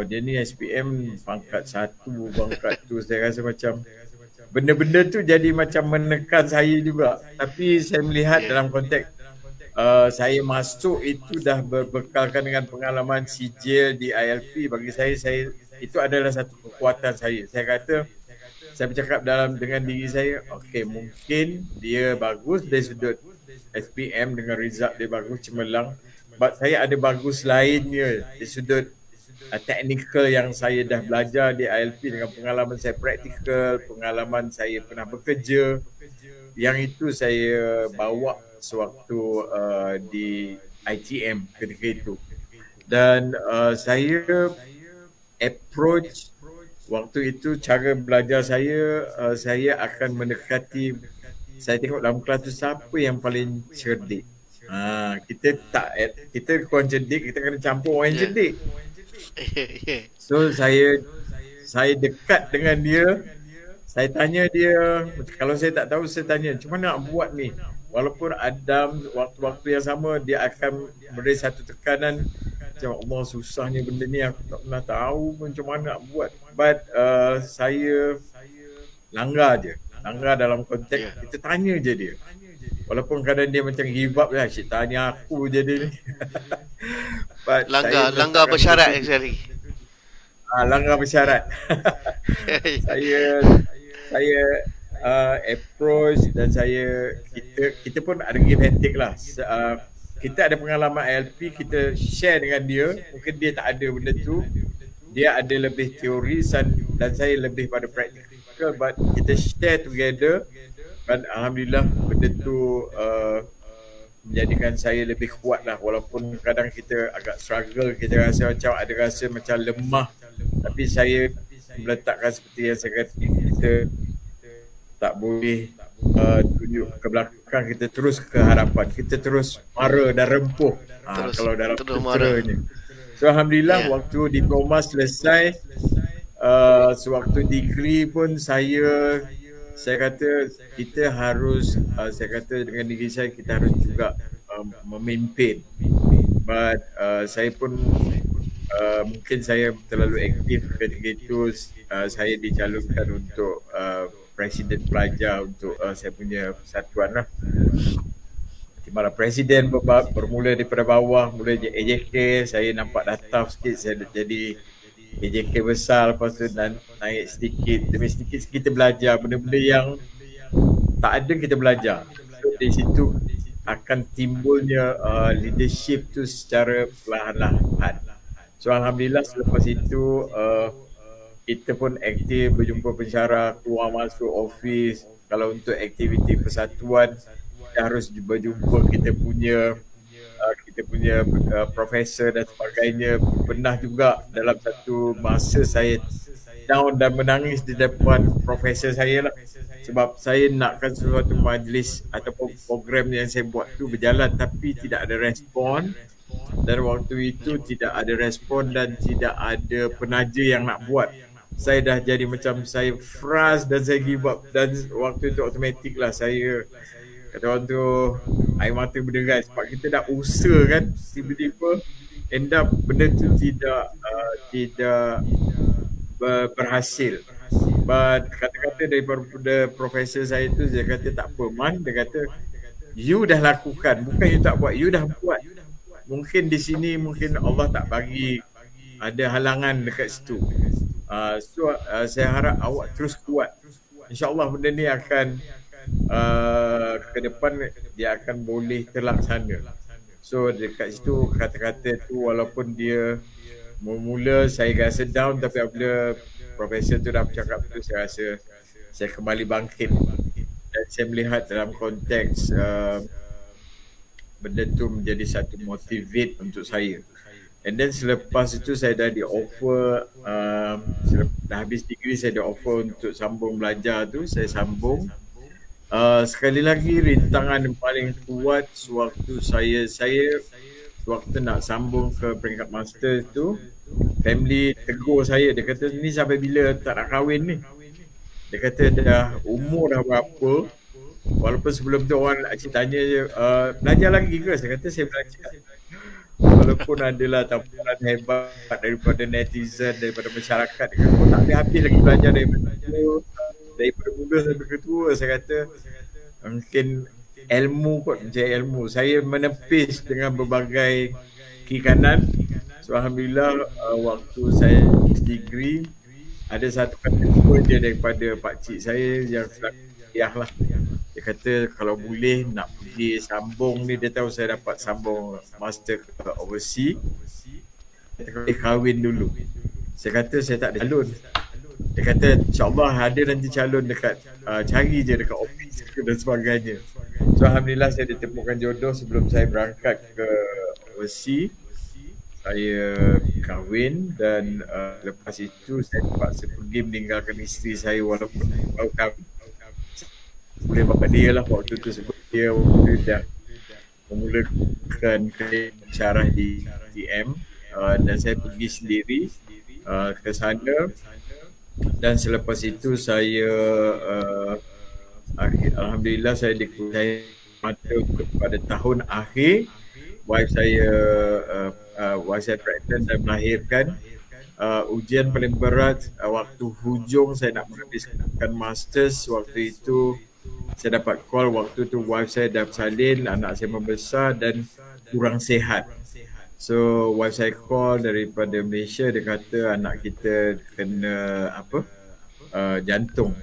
dia ni SPM pangkat 1, pangkat tu. Saya rasa macam benda-benda tu jadi macam menekan saya juga. Tapi saya melihat dalam konteks saya masuk itu dah berbekalkan dengan pengalaman sijil di ILP. Bagi saya itu adalah satu kekuatan saya. Saya kata, saya bercakap dengan diri saya, okey mungkin dia bagus dari sudut SPM dengan result dia bagus cemerlang, but saya ada bagus lainnya di sudut technical yang saya dah belajar di ILP dengan pengalaman saya praktikal, pengalaman saya pernah bekerja, yang itu saya bawa sewaktu di ITM ketika itu. Dan saya approach waktu itu, cara belajar saya akan mendekati saya tengok dalam kelas tu siapa yang paling cerdik. Kita kurang cerdik, kita kena campur orang yang cerdik. So saya dekat dengan dia, saya tanya dia, kalau saya tak tahu saya tanya, macam mana nak buat ni? Walaupun Adam waktu-waktu yang sama dia akan beri satu tekanan, macam Allah susahnya benda ni, aku tak pernah tahu macam mana nak buat. But saya langgar dalam konteks kita tanya je dia. Walaupun kadang dia macam give up lah, asyik tanya aku je dia ni. Langgar bersyarat actually. Langgar bersyarat. saya approach dan kita pun ada give and take lah. Kita ada pengalaman ILP, kita share dengan dia. Mungkin dia tak ada benda tu, dia ada lebih teori dan saya lebih pada practical, but kita share together. Dan alhamdulillah benda tu menjadikan saya lebih kuat lah. Walaupun kadang kita agak struggle, kita rasa macam lemah, tapi saya meletakkan seperti yang saya kata, kita tak boleh tunjuk ke belakang, kita terus ke hadapan, kita terus mara dan rempuh kalau dalam tenteranya. So alhamdulillah waktu diploma selesai, sewaktu degree pun saya kata kita harus, saya kata dengan diri saya, kita harus juga memimpin. But saya pun mungkin saya terlalu aktif ketika itu, saya dicalonkan untuk Presiden Pelajar untuk saya punya persatuan lah. Di mana Presiden bermula daripada bawah, mula AJK, saya nampak dah tough sikit, saya jadi AJK besar, lepas tu dan naik sedikit demi sedikit kita belajar benda-benda yang tak ada, kita belajar. So di situ akan timbulnya leadership tu secara perlahan-lahan. So alhamdulillah selepas itu kita pun aktif, berjumpa pensyarah, keluar masuk office. Kalau untuk aktiviti persatuan, kita harus berjumpa kita punya profesor dan sebagainya. Pernah juga dalam satu masa saya down dan menangis di depan profesor saya lah, sebab saya nakkan sesuatu majlis ataupun program yang saya buat tu berjalan tapi tidak ada respon. Dan waktu itu tidak ada respon dan tidak ada penaja yang nak buat. Saya dah jadi macam saya frust dan saya give up. Dan waktu itu automatik lah saya, kata orang tu, air mata berderai sebab kita dah usaha kan, tiba-tiba end up benda tu tidak berhasil. But kata-kata daripada profesor saya tu, dia kata tak apa Man, dia kata you dah lakukan, bukan you tak buat, you dah buat. Mungkin di sini mungkin Allah tak bagi, ada halangan dekat situ. Saya harap awak terus kuat. InsyaAllah benda ni akan ke depan dia akan boleh terlaksana. So dekat situ kata-kata tu, walaupun dia mula saya rasa down, tapi apabila profesor tu dah bercakap tu, saya rasa saya kembali bangkit. Dan saya melihat dalam konteks benda tu menjadi satu motivate untuk saya. And then selepas itu saya dah di offer, dah habis degree saya di offer untuk sambung belajar tu, saya sambung. Sekali lagi rintangan yang paling kuat sewaktu saya waktu nak sambung ke peringkat master tu, family tegur saya, dia kata ni sampai bila tak nak kahwin ni. Dia kata dah umur dah berapa, walaupun sebelum tu orang cik tanya belajar lagi ke? Saya kata saya belajar. Walaupun adalah tampilan hebat daripada netizen, daripada masyarakat, dia kata tak boleh habis lagi belajar daripada muda sampai ketua. Saya kata mungkin ilmu kot, macam ilmu saya menepis dengan berbagai kiri kanan. So alhamdulillah waktu saya degree ada satu kata je daripada pakcik saya yang lah. Dia kata kalau boleh nak pergi sambung ni, dia tahu saya dapat sambung master ke overseas, dia kata kahwin dulu. Saya kata saya tak ada calon. Dia kata insyaAllah ada nanti calon dekat cari je dekat office dan sebagainya. So alhamdulillah saya ditemukan jodoh sebelum saya berangkat ke overseas. Saya kahwin dan lepas itu saya terpaksa pergi meninggalkan isteri saya walaupun baru kahwin. boleh bapak dia lah waktu tu, sebab dia waktu dah memulakan syarah di TM, dan saya pergi sendiri ke sana, dan selepas itu saya alhamdulillah saya dikuliah mata untuk pada tahun akhir wife saya pregnant dan melahirkan. Ujian paling berat waktu hujung saya nak menghabiskan masters, waktu itu saya dapat call, waktu tu wife saya dah bersalin, anak saya membesar dan kurang sihat. So wife saya call daripada Malaysia, dia kata anak kita kena jantung,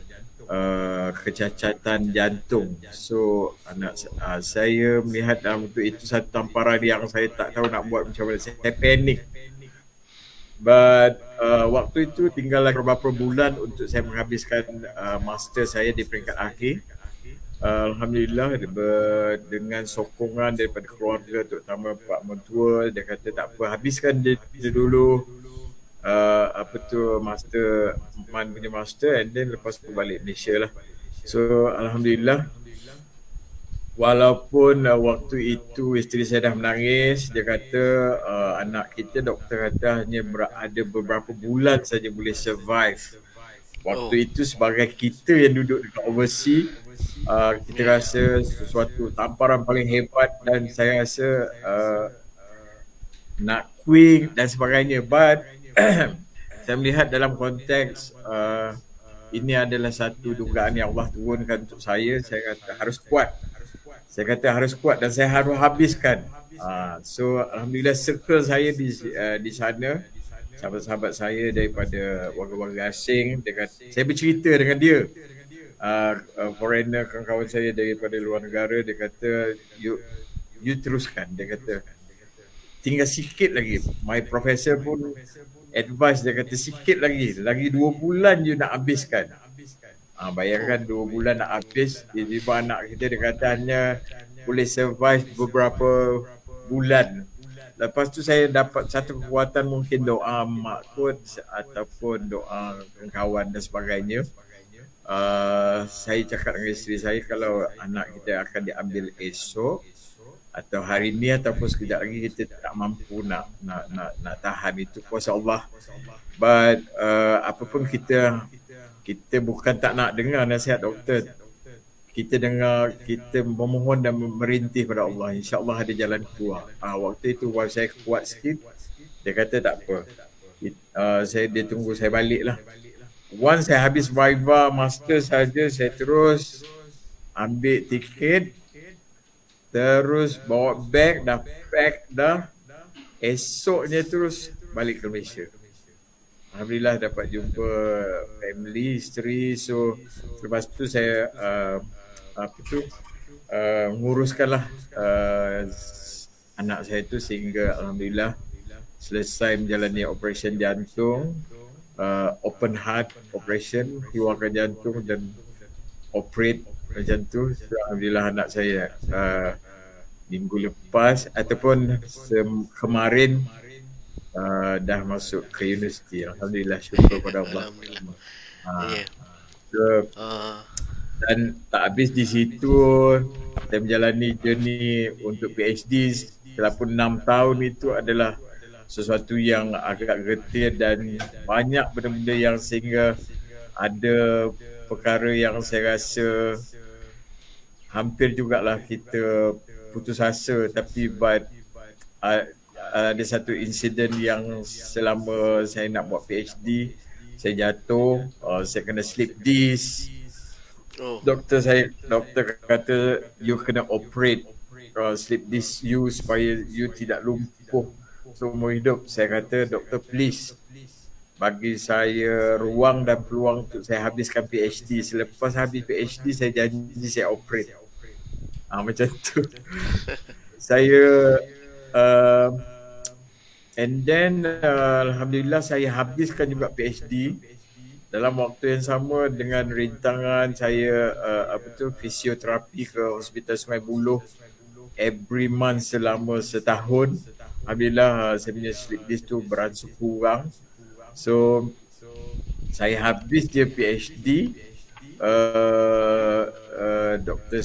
kecacatan jantung. So anak saya melihat dalam itu satu tamparan yang saya tak tahu nak buat macam mana. Saya panik. But waktu itu tinggal lagi beberapa bulan untuk saya menghabiskan master saya di peringkat akhir. Alhamdulillah dengan sokongan daripada keluarga, terutama Pak Mentua, dia kata tak apa, habiskan dia dulu master, Man punya master, and then lepas tu balik Malaysia lah. So alhamdulillah, walaupun waktu itu isteri saya dah menangis, dia kata anak kita, doktor kata hanya ada beberapa bulan saja boleh survive. Waktu itu sebagai kita yang duduk dekat overseas, kita rasa sesuatu tamparan paling hebat, dan saya rasa nak quit dan sebagainya. But saya melihat dalam konteks ini adalah satu dugaan yang Allah turunkan untuk saya. Saya kata harus kuat. Saya kata harus kuat dan saya harus habiskan. So alhamdulillah circle saya di sana, sahabat-sahabat saya daripada warga-warga asing, saya bercerita dengan dia, foreigner, kawan-kawan saya daripada luar negara, dia kata you teruskan, dia kata tinggal sikit lagi. My professor pun advice, dia kata sikit lagi 2 bulan you nak habiskan. Bayangkan 2 bulan nak habis, tiba-tiba anak kita dia kata hanya boleh survive beberapa bulan. Lepas tu saya dapat satu kekuatan, mungkin doa mak kot ataupun doa kawan dan sebagainya. Saya cakap dengan isteri saya, kalau anak kita akan diambil esok atau hari ni ataupun sekejap lagi, kita tak mampu nak tahan, itu kuasa Allah. But apapun kita bukan tak nak dengar nasihat doktor. Kita dengar, kita memohon dan merintih pada Allah. InsyaAllah ada jalan keluar. Waktu itu wife saya kuat sikit. Dia kata tak apa. Dia tunggu saya balik lah. Once saya habis Viva master saja, saya terus ambil tiket, terus bawa beg, dah pack dah. Esoknya terus balik ke Malaysia. Alhamdulillah dapat jumpa family, isteri. So lepas tu saya nguruskanlah anak saya tu sehingga alhamdulillah selesai menjalani operasi jantung, open heart operation, keluarkan jantung dan operate macam tu. So, alhamdulillah anak saya minggu lepas ataupun kemarin dah masuk ke universiti. Alhamdulillah, syukur pada Allah. Dan tak habis di situ, saya menjalani journey untuk PhD walaupun 6 tahun. Itu adalah sesuatu yang agak getir dan banyak benda-benda yang sehingga ada perkara yang saya rasa hampir jugalah kita putus asa. Tapi ada satu insiden yang selama saya nak buat PhD, saya jatuh, saya kena slip disc. Doktor kata you kena operate slip disc you supaya you tidak lumpuh seumur hidup. Saya kata doktor please bagi saya ruang dan peluang untuk saya habiskan PhD. Selepas habis PhD saya janji saya operate. Macam tu. Saya and then alhamdulillah saya habiskan juga PhD dalam waktu yang sama dengan rintangan saya fisioterapi ke Hospital Sungai Buloh every month selama setahun. Alhamdulillah saya punya slip disc tu beransur kurang. So saya habis je PhD doktor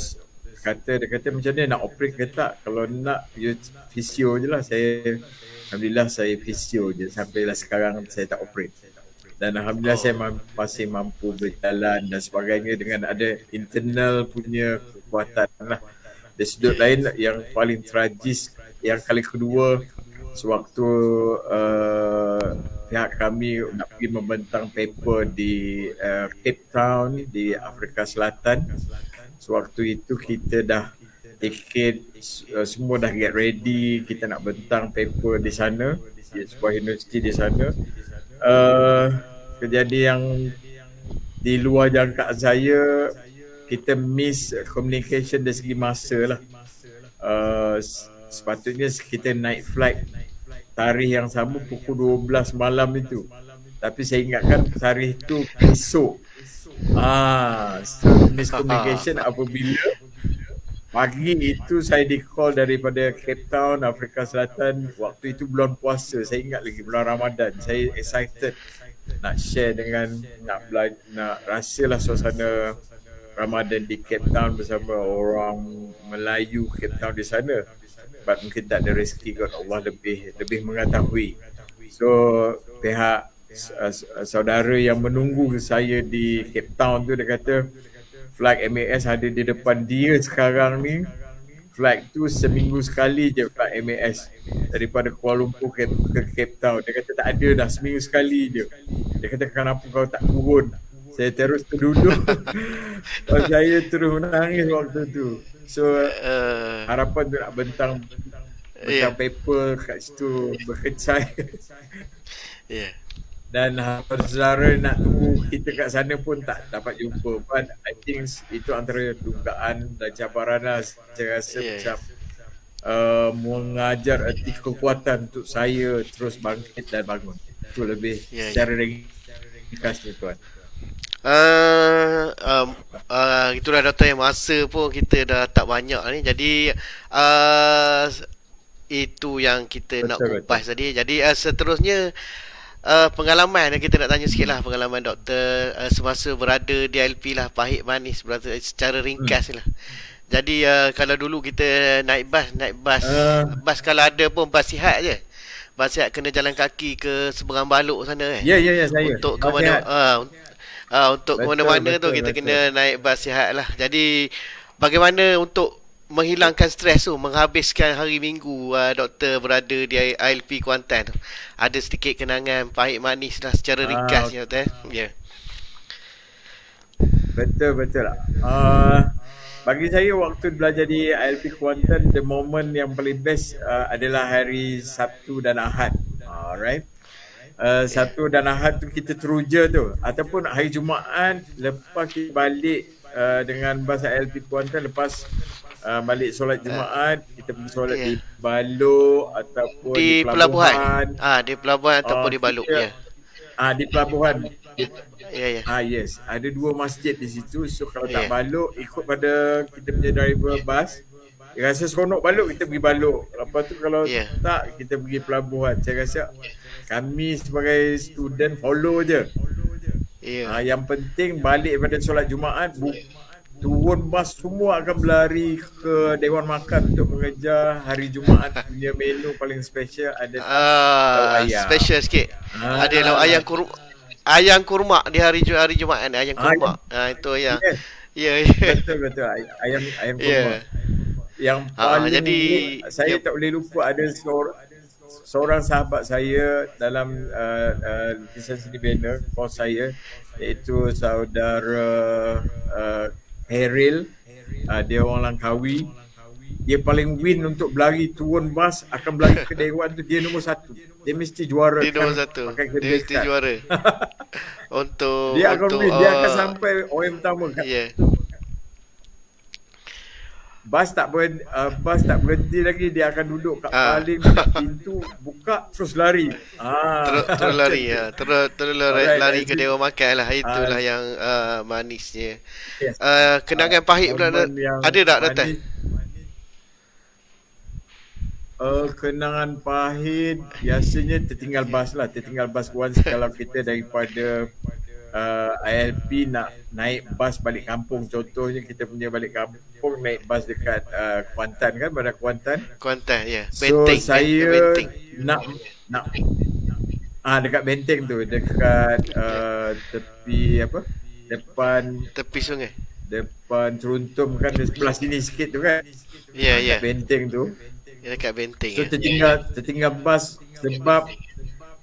dia kata macam ni nak operate ke tak? Kalau nak, you fisio je lah. Alhamdulillah saya fisio je sampailah sekarang saya tak operate. Dan alhamdulillah saya masih mampu berjalan dan sebagainya dengan ada internal punya kekuatan lah. Dari sudut lain yang paling tragis, yang kali kedua sewaktu pihak kami nak pergi membentang paper di Cape Town di Afrika Selatan. Sewaktu itu kita dah tiket, semua dah get ready, kita nak bentang paper di sana, di sebuah universiti di sana. Kejadian yang di luar jangkaan saya, kita miss communication dari segi masa lah. Sepatutnya kita naik flight tarikh yang sama pukul 12 malam itu, tapi saya ingatkan tarikh itu esok. Miscommunication apabila pagi itu saya di call daripada Cape Town, Afrika Selatan. Waktu itu bulan puasa, saya ingat lagi bulan Ramadan. Saya excited nak share dengan, nak rasalah suasana Ramadan di Cape Town bersama orang Melayu Cape Town di sana. Sebab mungkin tak ada rezeki, God Allah lebih mengetahui. So pihak saudara yang menunggu saya di Cape Town tu, dia kata flight MAS ada di depan dia sekarang ni. Flight tu seminggu sekali je flight MAS daripada Kuala Lumpur ke Cape Town. Dia kata tak ada dah, seminggu sekali je. Dia kata kenapa kau tak turun? Saya terus terduduk. Saya terus menangis waktu tu. So harapan tu nak bentang paper kat situ berkecai. Dan saudara nak tunggu kita kat sana pun tak dapat jumpa. But I think itu antara dugaan dan cabaran lah. Saya rasa macam mengajar erti kekuatan untuk saya terus bangkit dan bangun. Itu lebih secara ringkasnya tuan. Itulah doktor, yang masa pun kita dah tak banyak ni. Jadi itu yang kita nak kupas tadi. Jadi seterusnya pengalaman kita nak tanya sikit lah. Pengalaman doktor semasa berada di ILP lah, pahit manis berada secara ringkas lah. Jadi kalau dulu kita naik bas kalau ada pun bas sihat je. Bas sihat kena jalan kaki ke Seberang Balok sana Ya saya. Untuk ke mana untuk ke mana-mana tu kita kena naik bas sihat lah. Jadi bagaimana untuk menghilangkan stres tu, menghabiskan hari minggu doktor berada di ILP Kuantan tu? Ada sedikit kenangan pahit manis lah secara ringkas ya doktor. Betul lah. Bagi saya waktu belajar di ILP Kuantan, the moment yang paling best adalah hari Sabtu dan Ahad. Alright. Sabtu dan Ahad tu kita teruja tu, ataupun hari Jumaat lepas kita balik dengan bas ILP Kuantan, lepas balik solat Jumaat, kita pergi solat di Balok ataupun di pelabuhan. Di pelabuhan ataupun di Balok di pelabuhan. Yes. Ada dua masjid di situ. So kalau tak Balok, ikut pada kita punya driver bas. Dia rasa seronok Balok, kita pergi Balok. Lepas tu kalau tak, kita pergi pelabuhan. Saya rasa kami sebagai student follow je. Yang penting balik pada solat Jumaat, turun bas semua akan berlari ke Dewan Makan untuk mengejar hari Jumaat punya menu paling special. Ada lauk ayam. Special sikit. Ada lauk ayam ayam kurma di hari Jumaat ni, ayam kurma. Itu ayam. Betul. Ayam kurma. Yang paling jadi saya tak boleh lupa, ada seorang sahabat saya dalam lukisan seni bina kos saya, iaitu saudara Heril. Dia orang Langkawi. Dia paling win untuk berlari turun bas, akan berlari ke Dewan tu, dia nombor 1. Dia mesti juara. Dia nombor 1. Dia mesti juara. Dia akan win. Dia akan sampai orang pertama. Bas tak berhenti lagi, dia akan duduk kat paling pintu, buka terus lari. Terus lari lari ke Dewan Makan lah. Itulah yang manisnya. Kenangan pahit pula ada tak doktor? Kenangan pahit biasanya tertinggal bas lah. Tertinggal bas once kalau kita daripada ILP nak naik bas balik kampung, contohnya kita punya balik kampung naik bas dekat Kuantan kan, Bandar Kuantan. Kuantan, ya. So Benteng. saya Benteng. nak dekat Benteng tu, dekat tepi apa? Tepi sungai. Depan Seruntum kan, di sebelah sini sikit tu kan. Ya, ya. Benteng tu. Ya, dekat Benteng. So tertinggal bas sebab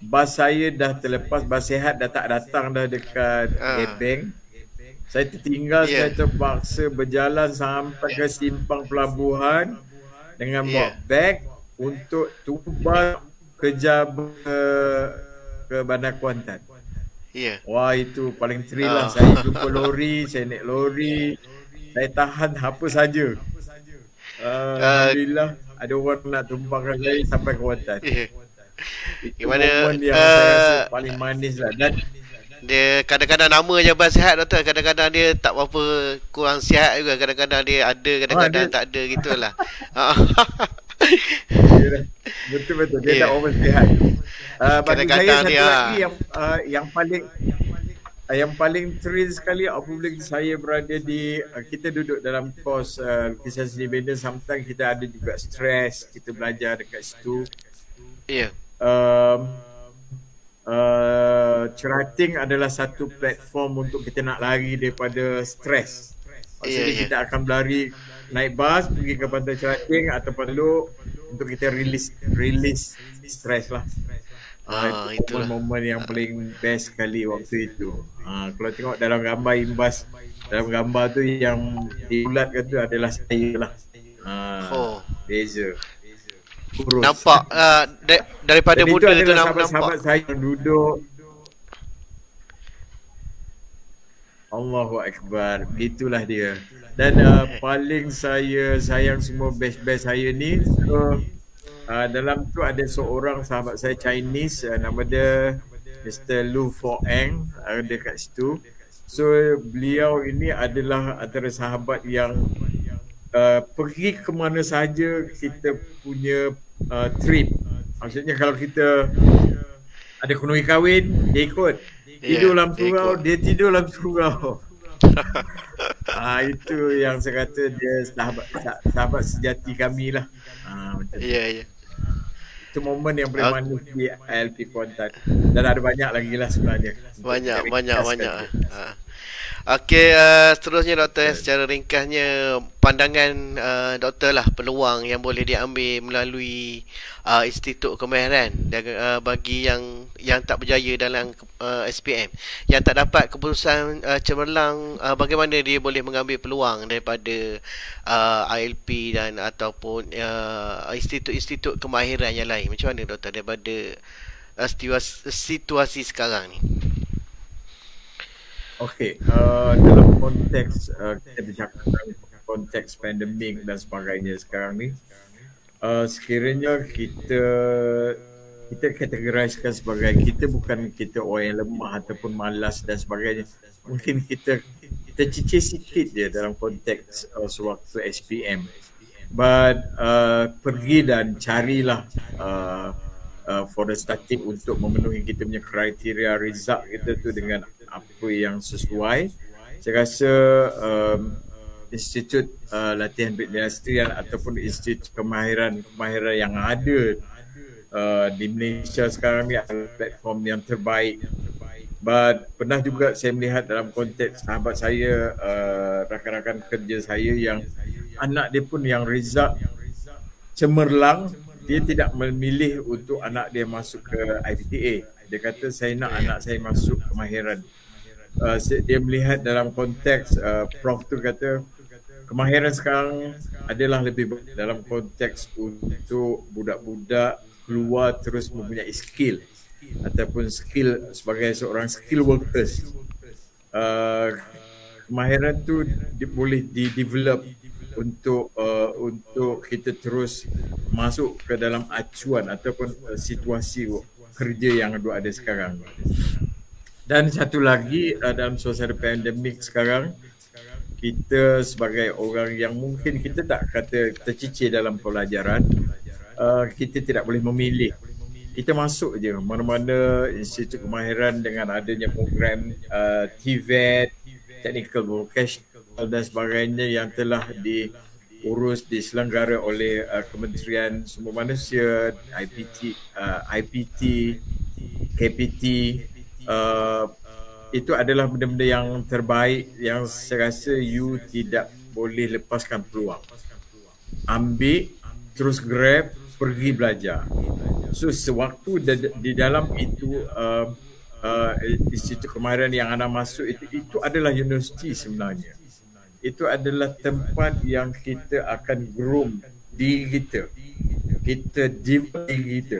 bas saya dah terlepas, bas sihat dah tak datang dah dekat Gebeng. Saya tertinggal, saya terpaksa berjalan sampai ke simpang pelabuhan dengan bawa beg untuk tubal kerja ke Bandar Kuantan. Ya. Wah, itu paling thrill lah. Saya jumpa lori, saya naik lori, saya tahan apa saja. Alhamdulillah ada orang nak tumpangkan saya sampai ke Kuantan. Itu Gimana momen yang saya rasa paling manis lah. Dan dia kadang-kadang nama je bas sihat, doktor. Kadang-kadang dia tak berapa kurang sihat juga. Kadang-kadang dia ada, kadang-kadang tak ada gitulah. Betul-betul dia tak over sihat. Bagi saya satu lagi yang paling thrill sekali apabila saya berada di kita duduk dalam kos lukisan seni benda. Sometimes kita ada juga stres, kita belajar dekat situ. Ya. Cerating adalah satu platform untuk kita nak lari daripada stres. Maksudnya kita akan berlari, naik bas pergi ke Pantai Cerating atau Teluk untuk kita release stres lah. Itu momen yang paling best sekali waktu itu. Kalau tengok dalam gambar imbas, dalam gambar tu yang diulatkan tu adalah saya lah. Beza. Kurus. Nampak daripada muda tu nampak. Sahabat saya duduk. Allahu Akbar. Itulah dia. Dan paling saya sayang semua best saya ni. So, dalam tu ada seorang sahabat saya Chinese, nama dia Mr. Lu Fo Eng, dekat situ. So beliau ini adalah antara sahabat yang pergi ke mana saja kita punya trip. Maksudnya kalau kita ada kunui kahwin, dia ikut. Tidur dalam surau, dia tidur dalam surau. Itu yang saya kata dia sahabat sejati kami lah. Ya. Itu momen yang paling manis di ILP Kuantan. Dan ada banyak lagi lah sebenarnya. Banyak. Okey, seterusnya doktor, secara ringkasnya pandangan doktor lah peluang yang boleh diambil melalui Institut Kemahiran bagi yang tak berjaya dalam SPM, yang tak dapat keputusan cemerlang, bagaimana dia boleh mengambil peluang daripada ILP dan ataupun institut kemahiran yang lain. Macam mana doktor daripada situasi sekarang ni? Okey, dalam konteks kita bercakap tentang konteks pandemik dan sebagainya sekarang ni, sekiranya kita kategoriskan sebagai kita bukan kita orang yang lemah ataupun malas dan sebagainya. Mungkin kita cicir sikit je dalam konteks sewaktu SPM. But pergi dan carilah for the starting untuk memenuhi kita punya kriteria result kita tu dengan apa yang sesuai. Saya rasa Institut Latihan Perindustrian ataupun Institut Kemahiran yang ada di Malaysia sekarang ni adalah platform yang terbaik. But pernah juga saya melihat dalam konteks sahabat saya, rakan-rakan kerja saya yang anak dia pun yang result cemerlang, dia tidak memilih untuk anak dia masuk ke IPTA. Dia kata saya nak anak saya masuk kemahiran. Dia melihat dalam konteks Prof tu kata kemahiran sekarang adalah lebih baik dalam konteks untuk budak-budak keluar terus mempunyai skill ataupun skill sebagai seorang skill workers. Kemahiran tu boleh di-develop untuk kita terus masuk ke dalam acuan ataupun situasi kerja yang ada sekarang. Dan satu lagi, dalam suasana pandemik sekarang, kita sebagai orang yang mungkin kita tak kata tercicir dalam pelajaran, kita tidak boleh memilih. kita masuk je mana-mana institut kemahiran dengan adanya program TVET, Technical Vocational dan sebagainya yang telah diurus, diselenggara oleh Kementerian Sumber Manusia, IPT, KPT. Itu adalah benda-benda yang terbaik yang saya rasa you tidak boleh lepaskan peluang. Ambil, terus grab, pergi belajar. So sewaktu di dalam itu institut kemahiran yang anda masuk itu adalah universiti sebenarnya. Itu adalah tempat yang kita akan groom diri kita. Kita develop diri kita.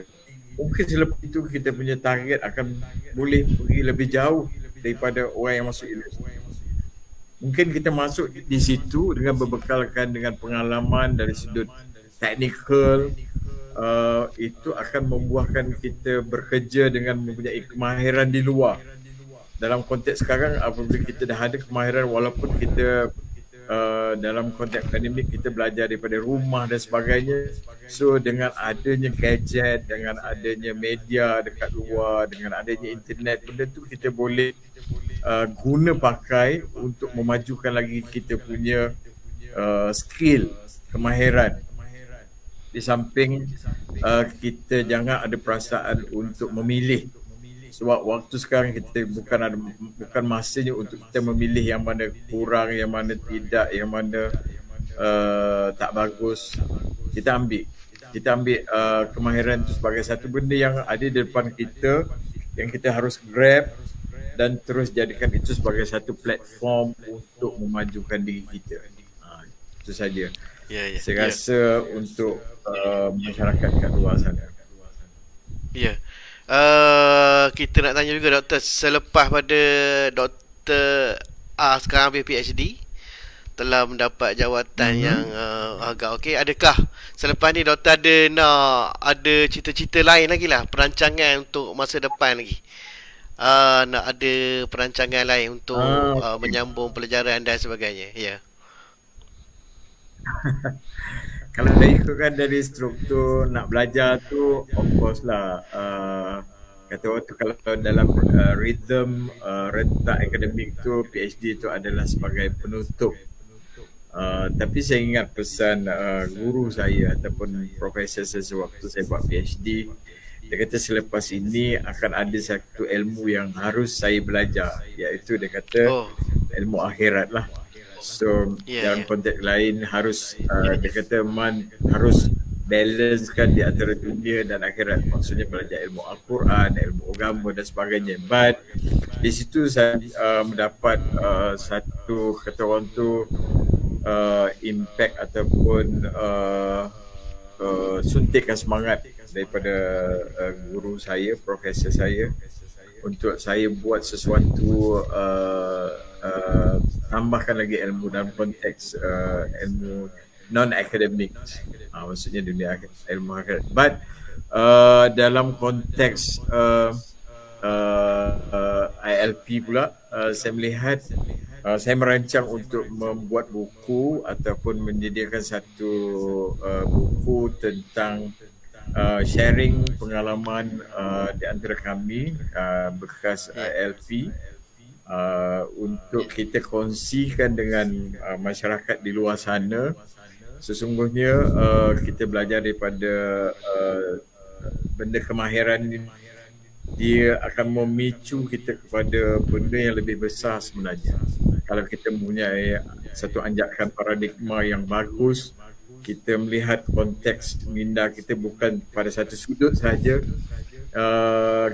Mungkin selepas itu kita punya target akan boleh pergi lebih jauh daripada orang yang masuk universiti. Mungkin kita masuk di situ dengan berbekalkan dengan pengalaman dari sudut teknikal, itu akan membuahkan kita bekerja dengan mempunyai kemahiran di luar. Dalam konteks sekarang apabila kita dah ada kemahiran, walaupun kita dalam konteks akademik kita belajar daripada rumah dan sebagainya, so dengan adanya gadget, dengan adanya media dekat luar, dengan adanya internet, benda tu kita boleh guna pakai untuk memajukan lagi kita punya skill, kemahiran. Di samping kita jangan ada perasaan untuk memilih, sebab waktu sekarang kita bukan masanya untuk kita memilih yang mana kurang, yang mana tidak, yang mana tak bagus. Kita ambil kemahiran itu sebagai satu benda yang ada di depan kita, yang kita harus grab dan terus jadikan itu sebagai satu platform untuk memajukan diri kita. Itu saja. Saya rasa untuk masyarakat kat luar sana. Kita nak tanya juga doktor, selepas pada Dr. A sekarang ambil PhD, telah mendapat jawatan yang agak okey, adakah selepas ni doktor ada cita-cita lain lagi lah, perancangan untuk masa depan lagi? Nak ada perancangan lain untuk menyambung pelajaran dan sebagainya? Kalau dah ikutkan dari struktur nak belajar tu, of course lah, kata orang tu kalau dalam rhythm rentak akademik tu, PhD tu adalah sebagai penutup. Tapi saya ingat pesan guru saya ataupun profesor saya sewaktu saya buat PhD, dia kata selepas ini akan ada satu ilmu yang harus saya belajar, iaitu dia kata ilmu akhirat lah. So dalam konteks lain harus dia kata harus balancekan di antara dunia dan akhirat. Maksudnya belajar ilmu Al-Quran, ilmu agama dan sebagainya. But di situ saya mendapat satu, kata orang tu, impact ataupun suntikan semangat daripada guru saya, profesor saya, untuk saya buat sesuatu, tambahkan lagi ilmu dalam konteks ilmu non-akademik, maksudnya dunia ilmu akademik. But dalam konteks ILP pula, saya melihat saya merancang untuk membuat buku ataupun menyediakan satu buku tentang sharing pengalaman di antara kami bekas ILP, untuk kita kongsikan dengan masyarakat di luar sana. Sesungguhnya kita belajar daripada benda kemahiran ini, dia akan memicu kita kepada benda yang lebih besar sebenarnya. Kalau kita mempunyai satu anjakan paradigma yang bagus, kita melihat konteks minda kita bukan pada satu sudut saja,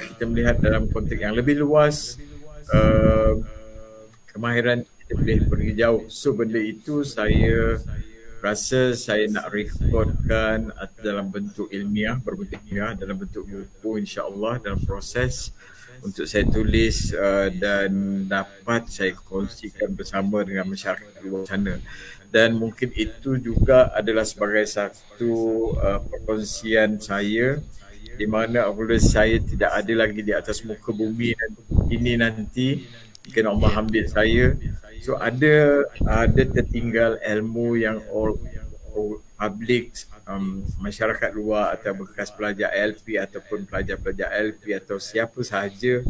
kita melihat dalam konteks yang lebih luas, kemahiran kita boleh pergi jauh. So benda itu saya rasa saya nak rekodkan dalam bentuk ilmiah, berbentuk ilmiah, dalam bentuk buku, insya-Allah dalam proses untuk saya tulis dan dapat saya kongsikan bersama dengan masyarakat di luar sana. Dan mungkin itu juga adalah sebagai satu perkongsian saya, di mana apabila saya tidak ada lagi di atas muka bumi ini nanti, mungkin Allah ambil saya, so ada tertinggal ilmu yang all public masyarakat luar atau bekas pelajar ALP ataupun pelajar-pelajar ALP atau siapa sahaja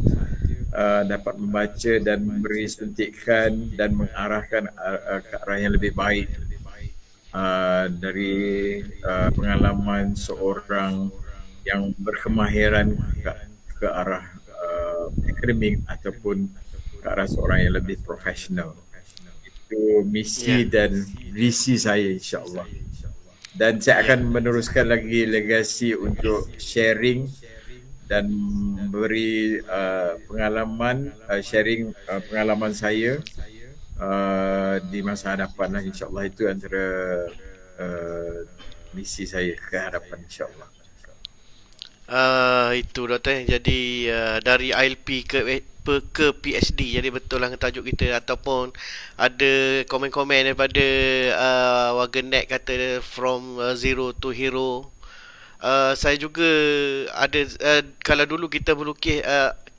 dapat membaca dan memberi suntikan dan mengarahkan ke arah yang lebih baik dari pengalaman seorang yang berkemahiran ke arah akademik ataupun ke arah seorang yang lebih profesional. Itu misi dan visi saya, insyaAllah. Dan saya akan meneruskan lagi legasi untuk sharing dan beri pengalaman, sharing pengalaman saya di masa hadapan lah, insyaAllah. Itu antara misi saya ke hadapan, insyaAllah. Itu Doktor. Jadi dari ILP ke PhD, jadi betul lah tajuk kita, ataupun ada komen-komen daripada warganet kata from zero to hero. Saya juga ada kalau dulu kita melukis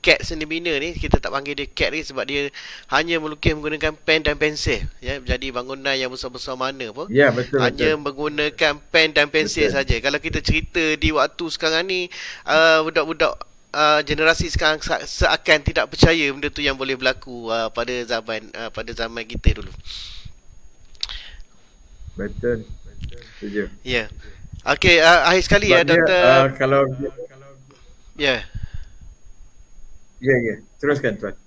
cat seni bina ni, kita tak panggil dia cat ni sebab dia hanya melukis menggunakan pen dan pensel, ya. Jadi bangunan yang besar-besar mana pun hanya menggunakan pen dan pensel saja. Kalau kita cerita di waktu sekarang ni, budak-budak generasi sekarang seakan tidak percaya benda tu yang boleh berlaku pada zaman kita dulu. Betul. Setuju. Ya. Okey, akhir sekali sebab ya Doktor. Kalau ya. Ya. Teruskan tuan.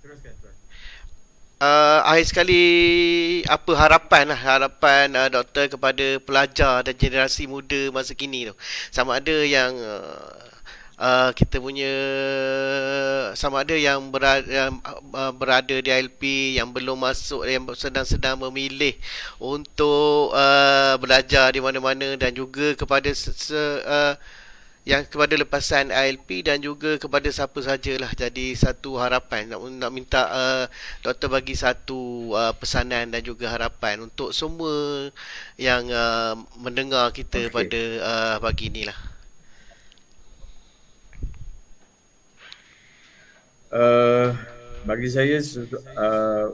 Akhir sekali, apa harapan Doktor kepada pelajar dan generasi muda masa kini tu? Sama ada yang kita punya, sama ada yang berada di ILP, yang belum masuk, yang sedang memilih untuk belajar di mana-mana, dan juga kepada yang kepada lepasan ILP, dan juga kepada siapa sajalah. Jadi satu harapan nak minta Doktor bagi satu pesanan dan juga harapan untuk semua yang mendengar kita pada pagi inilah. Bagi saya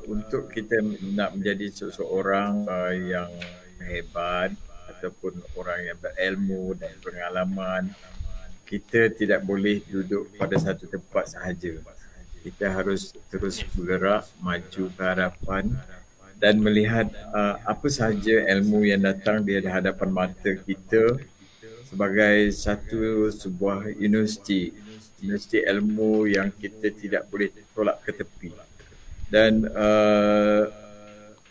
untuk kita nak menjadi seseorang yang hebat ataupun orang yang berilmu dan pengalaman, kita tidak boleh duduk pada satu tempat sahaja. Kita harus terus bergerak maju ke hadapan dan melihat apa sahaja ilmu yang datang di hadapan mata kita sebagai sebuah universiti ilmu yang kita tidak boleh tolak ke tepi. Dan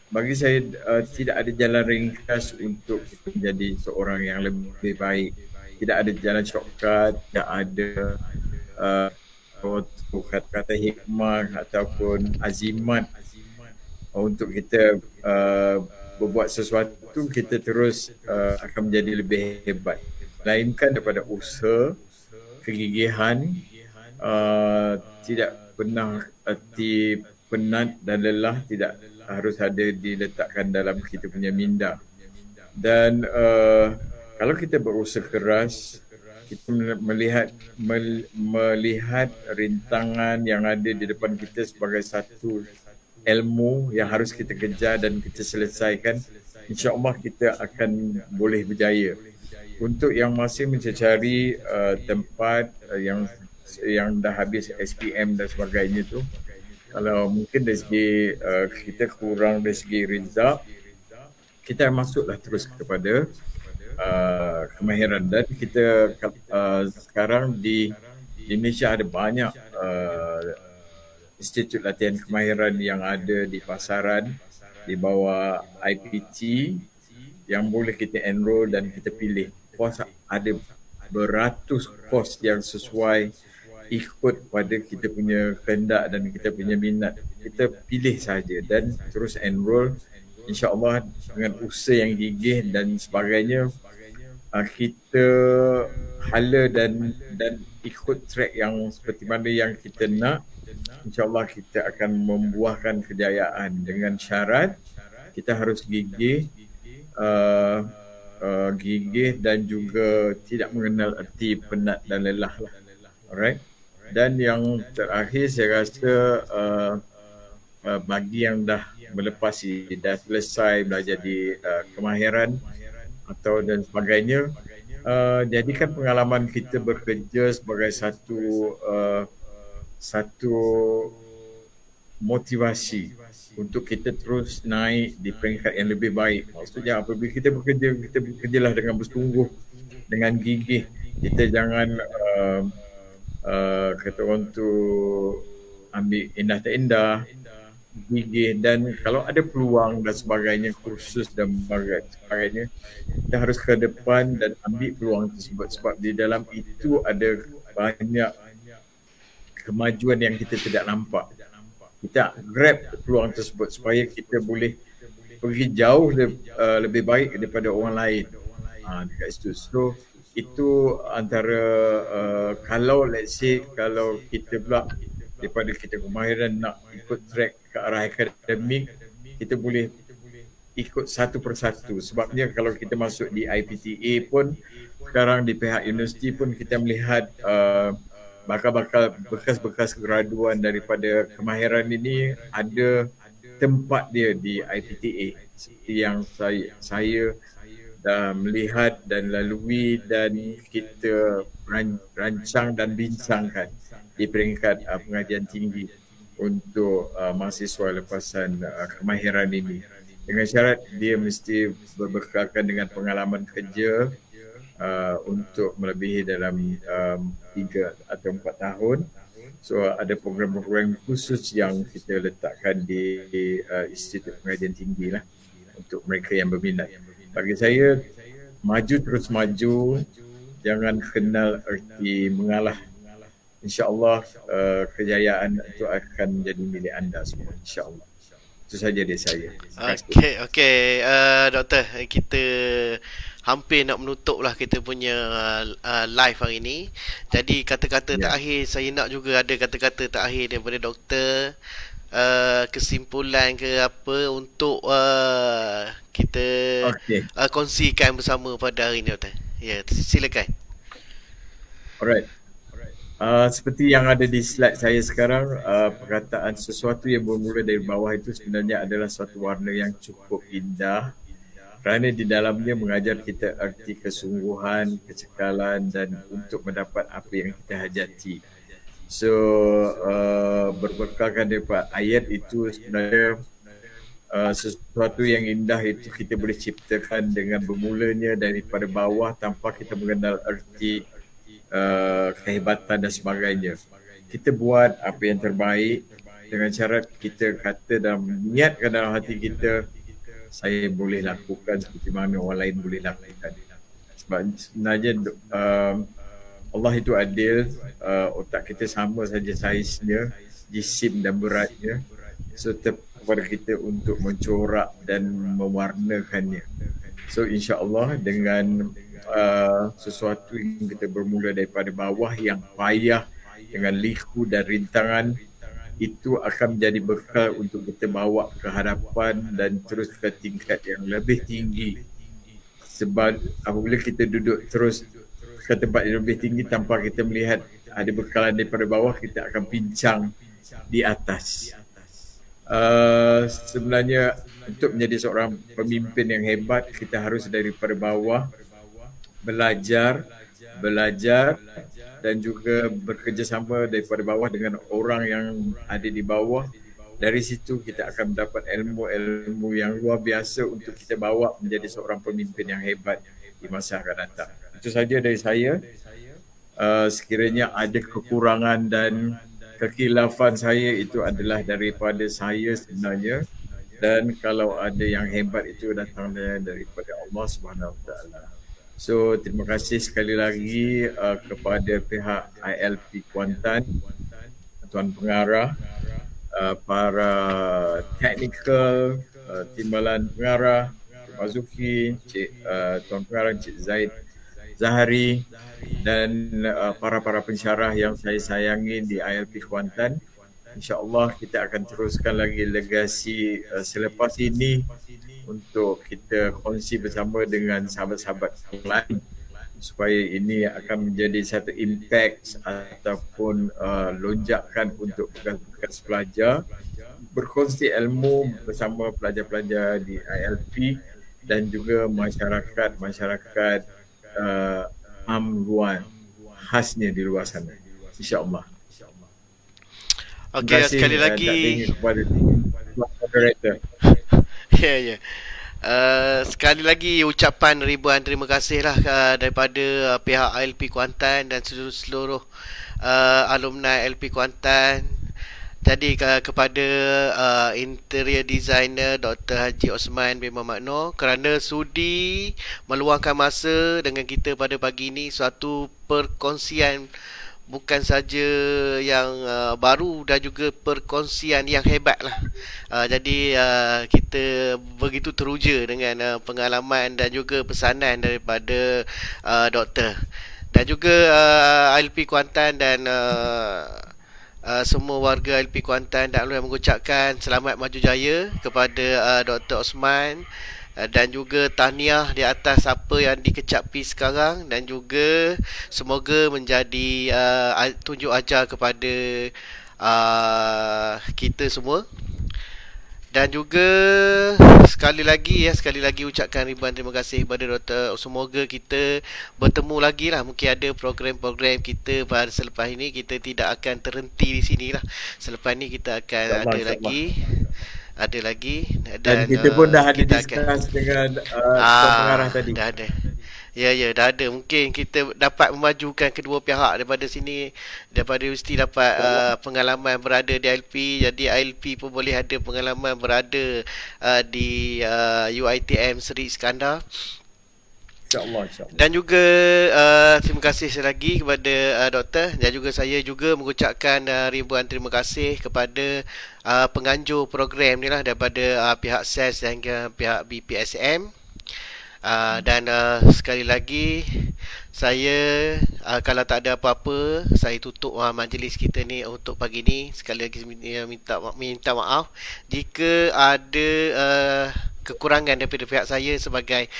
bagi saya tidak ada jalan ringkas untuk kita menjadi seorang yang lebih baik. Tidak ada jalan shortcut, tidak ada kata-kata hikmah ataupun azimat untuk kita berbuat sesuatu, kita terus akan menjadi lebih hebat. Melainkan daripada usaha, kegigihan, tidak pernah hati penat dan lelah tidak harus ada diletakkan dalam kita punya minda. Dan kalau kita berusaha keras, kita melihat rintangan yang ada di depan kita sebagai satu ilmu yang harus kita kejar dan kita selesaikan, insya-Allah kita akan boleh berjaya. Untuk yang masih mencari tempat yang dah habis SPM dan sebagainya tu, kalau mungkin dari segi kita kurang dari segi result, kita masuklah terus kepada kemahiran. Dan kita sekarang di Malaysia ada banyak institut latihan kemahiran yang ada di pasaran di bawah IPT yang boleh kita enroll dan kita pilih. Kos ada beratus kos yang sesuai ikut pada kita punya kehendak dan kita punya minat. Kita pilih saja dan terus enroll. InsyaAllah dengan usaha yang gigih dan sebagainya, kita hala dan ikut track yang seperti mana yang kita nak, insyaAllah kita akan membuahkan kejayaan. Dengan syarat kita harus gigih dan juga tidak mengenal erti penat dan lelah lah. Alright. Dan yang terakhir saya rasa bagi yang dah melepasi, dah selesai belajar di kemahiran atau dan sebagainya, jadikan pengalaman kita bekerja sebagai satu motivasi untuk kita terus naik di peringkat yang lebih baik. Maksudnya apabila kita bekerjalah dengan bersungguh, dengan gigih. Kita jangan kata orang tu ambil indah tak indah, gigih, dan kalau ada peluang dan sebagainya, kursus dan sebagainya, kita harus ke depan dan ambil peluang tersebut, sebab di dalam itu ada banyak kemajuan yang kita tidak nampak. Kita grab peluang tersebut supaya kita boleh pergi jauh lebih baik daripada orang lain dekat situ. So itu antara kalau let's say kalau kita pula daripada kita kemahiran nak ikut track ke arah akademik, kita boleh ikut satu persatu. Sebabnya kalau kita masuk di IPTA pun, sekarang di pihak universiti pun kita melihat bakal-bakal bekas-bekas graduan daripada kemahiran ini ada tempat dia di IPTA, seperti yang saya dah melihat dan lalui dan kita rancang dan bincangkan di peringkat pengajian tinggi untuk mahasiswa lepasan kemahiran ini, dengan syarat dia mesti berbekalkan dengan pengalaman kerja untuk melebihi dalam 3 atau 4 tahun. So ada program-program khusus yang kita letakkan di Institut Pengajian Tinggi lah untuk mereka yang berminat. Bagi saya, maju terus maju, jangan kenal erti mengalah. InsyaAllah kejayaan itu akan menjadi milik anda semua, insyaAllah. Itu saja dari saya. Okey, Doktor, kita hampir nak menutup lah kita punya live hari ni. Jadi kata-kata terakhir, saya nak juga ada kata-kata terakhir daripada Doktor, kesimpulan ke apa untuk kita kongsikan bersama pada hari ni, Doktor. Ya, silakan. Alright. Seperti yang ada di slide saya sekarang, perkataan sesuatu yang bermula dari bawah itu sebenarnya adalah suatu warna yang cukup indah, kerana di dalamnya mengajar kita arti kesungguhan, kecekalan dan untuk mendapat apa yang kita hajati. So berbekalkan daripada ayat itu, sebenarnya sesuatu yang indah itu kita boleh ciptakan dengan bermulanya daripada bawah tanpa kita mengenal arti kehebatan dan sebagainya. Kita buat apa yang terbaik dengan syarat kita kata dan niatkan dalam hati kita, saya boleh lakukan seperti mana orang lain boleh lakukan. Sebab sebenarnya Allah itu adil, otak kita sama saja saiznya, jisim dan beratnya. So kepada kita untuk mencorak dan mewarnakannya. So insya-Allah dengan sesuatu yang kita bermula daripada bawah yang payah dengan liku dan rintangan, itu akan menjadi bekal untuk kita bawa ke hadapan dan terus ke tingkat yang lebih tinggi. Sebab apabila kita duduk terus ke tempat yang lebih tinggi tanpa kita melihat ada bekalan daripada bawah, kita akan pincang di atas. Sebenarnya untuk menjadi seorang pemimpin yang hebat, kita harus daripada bawah belajar dan juga bekerjasama daripada bawah dengan orang yang ada di bawah. Dari situ kita akan mendapat ilmu yang luar biasa untuk kita bawa menjadi seorang pemimpin yang hebat di masa akan datang. Itu saja dari saya. Sekiranya ada kekurangan dan kekhilafan saya, itu adalah daripada saya sebenarnya, dan kalau ada yang hebat itu datangnya daripada Allah Subhanahu Wa Taala. So terima kasih sekali lagi kepada pihak ILP Kuantan, Tuan Pengarah, para technical, timbalan pengarah, Cik Mazuki, Tuan Pengarah Cik Zaid Zahari, dan para pensyarah yang saya sayangi di ILP Kuantan. InsyaAllah kita akan teruskan lagi legasi selepas ini untuk kita kongsi bersama dengan sahabat-sahabat yang lain, supaya ini akan menjadi satu impact ataupun lonjakan untuk bekas-bekas pelajar berkongsi ilmu bersama pelajar-pelajar di ILP dan juga masyarakat keamruan khasnya di luar sana, insya-Allah. Okey, sekali lagi kepada moderator. ya. Sekali lagi ucapan ribuan terima kasih lah daripada pihak ILP Kuantan dan seluruh alumni ILP Kuantan. Jadi kepada interior designer Dr. Haji Osman bin Mohamed Noor kerana sudi meluangkan masa dengan kita pada pagi ini, suatu perkongsian bukan saja yang baru dan juga perkongsian yang hebat lah. Jadi kita begitu teruja dengan pengalaman dan juga pesanan daripada doktor dan juga ILP Kuantan dan semua warga ILP Kuantan dan alumni mengucapkan selamat maju jaya kepada Dr. Osman dan juga tahniah di atas apa yang dikecapi sekarang dan juga semoga menjadi tunjuk ajar kepada kita semua. Dan juga sekali lagi ucapkan ribuan terima kasih kepada Doktor. Semoga kita bertemu lagi lah. Mungkin ada program-program kita pada selepas ini. Kita tidak akan terhenti di sini lah. Selepas ini kita akan ada lagi dan kita pun dah ada discuss dengan pengarah tadi. Dah ada. Ya, dah ada. Mungkin kita dapat memajukan kedua pihak daripada sini, daripada universiti dapat pengalaman berada di ILP. Jadi ILP pun boleh ada pengalaman berada di UiTM Seri Iskandar. InsyaAllah. Dan juga terima kasih sekali lagi kepada doktor, dan juga saya juga mengucapkan ribuan terima kasih kepada penganjur program ni lah daripada pihak SES dan pihak BPSM. Dan sekali lagi saya kalau tak ada apa-apa, saya tutup majlis kita ni untuk pagi ni. Sekali lagi minta maaf jika ada kekurangan daripada pihak saya sebagai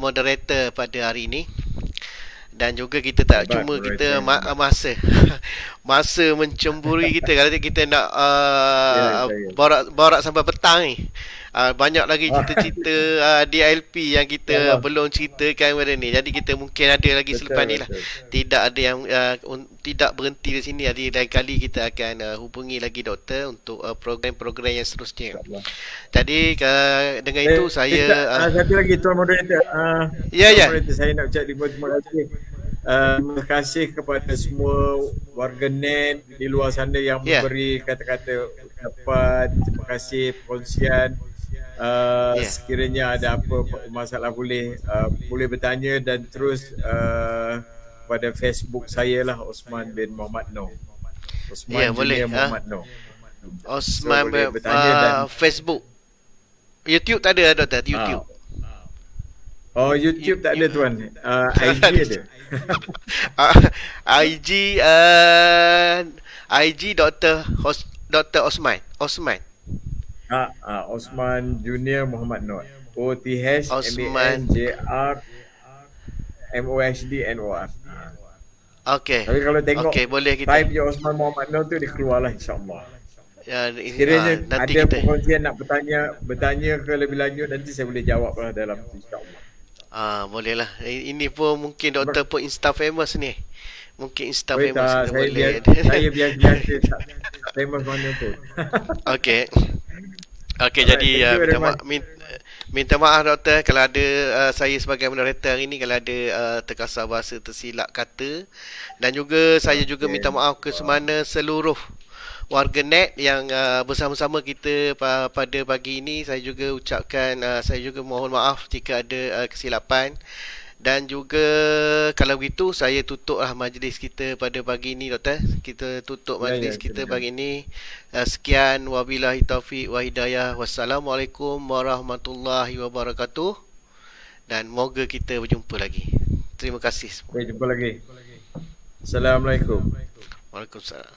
moderator pada hari ini. Dan juga kita tak cuma kita masa mencemburi kita kalau kita nak borak sampai petang ni. Banyak lagi cerita-cerita di ILP yang kita belum ceritakan pada ni. Jadi kita mungkin ada lagi selepas ni lah. Tidak ada yang tidak berhenti di sini. Jadi lain kali kita akan hubungi lagi doktor untuk program-program yang seterusnya. Jadi dengan itu saya satu lagi Tuan Moderator. Moderator, saya nak ucap terima kasih. Terima kasih kepada semua warga net di luar sana yang memberi kata-kata ucapan, terima kasih perkongsian. Sekiranya ada apa masalah boleh bertanya, dan terus pada Facebook saya lah, Osman bin Mohamed Noor. Osman boleh Mohamed Noor. Osman Facebook. YouTube tak ada doktor, YouTube. YouTube tak ada tuan. IG ada. IG Dr. Osman. Osman Junior Mohamed Noor. OTHMANJR Okey. Tapi kalau tengok boleh kita type je Osman Mohamed Noor tu, dia keluarlah insya-Allah. Kiranya ada kita perkongsian nak bertanya ke lebih lanjut, nanti saya boleh jawab lah dalam tu insya-Allah. Boleh lah. Ini pun mungkin doktor pun Insta famous ni. Mungkin Insta famous boleh. Saya biasa tak famous mana pun. Okey, jadi minta maaf doktor kalau ada saya sebagai moderator hari ni kalau ada terkasar bahasa, tersilap kata, dan juga saya juga minta maaf ke semana seluruh warga net yang bersama-sama kita pada pagi ini. Saya juga ucapkan saya juga mohon maaf jika ada kesilapan. Dan juga kalau begitu saya tutuplah majlis kita pada pagi ini doktor. Kita tutup majlis kita pagi ini. Sekian, wabillahi taufiq wa hidayah. Wassalamualaikum warahmatullahi wabarakatuh. Dan moga kita berjumpa lagi. Terima kasih semua. Jumpa lagi. Assalamualaikum. Waalaikumsalam.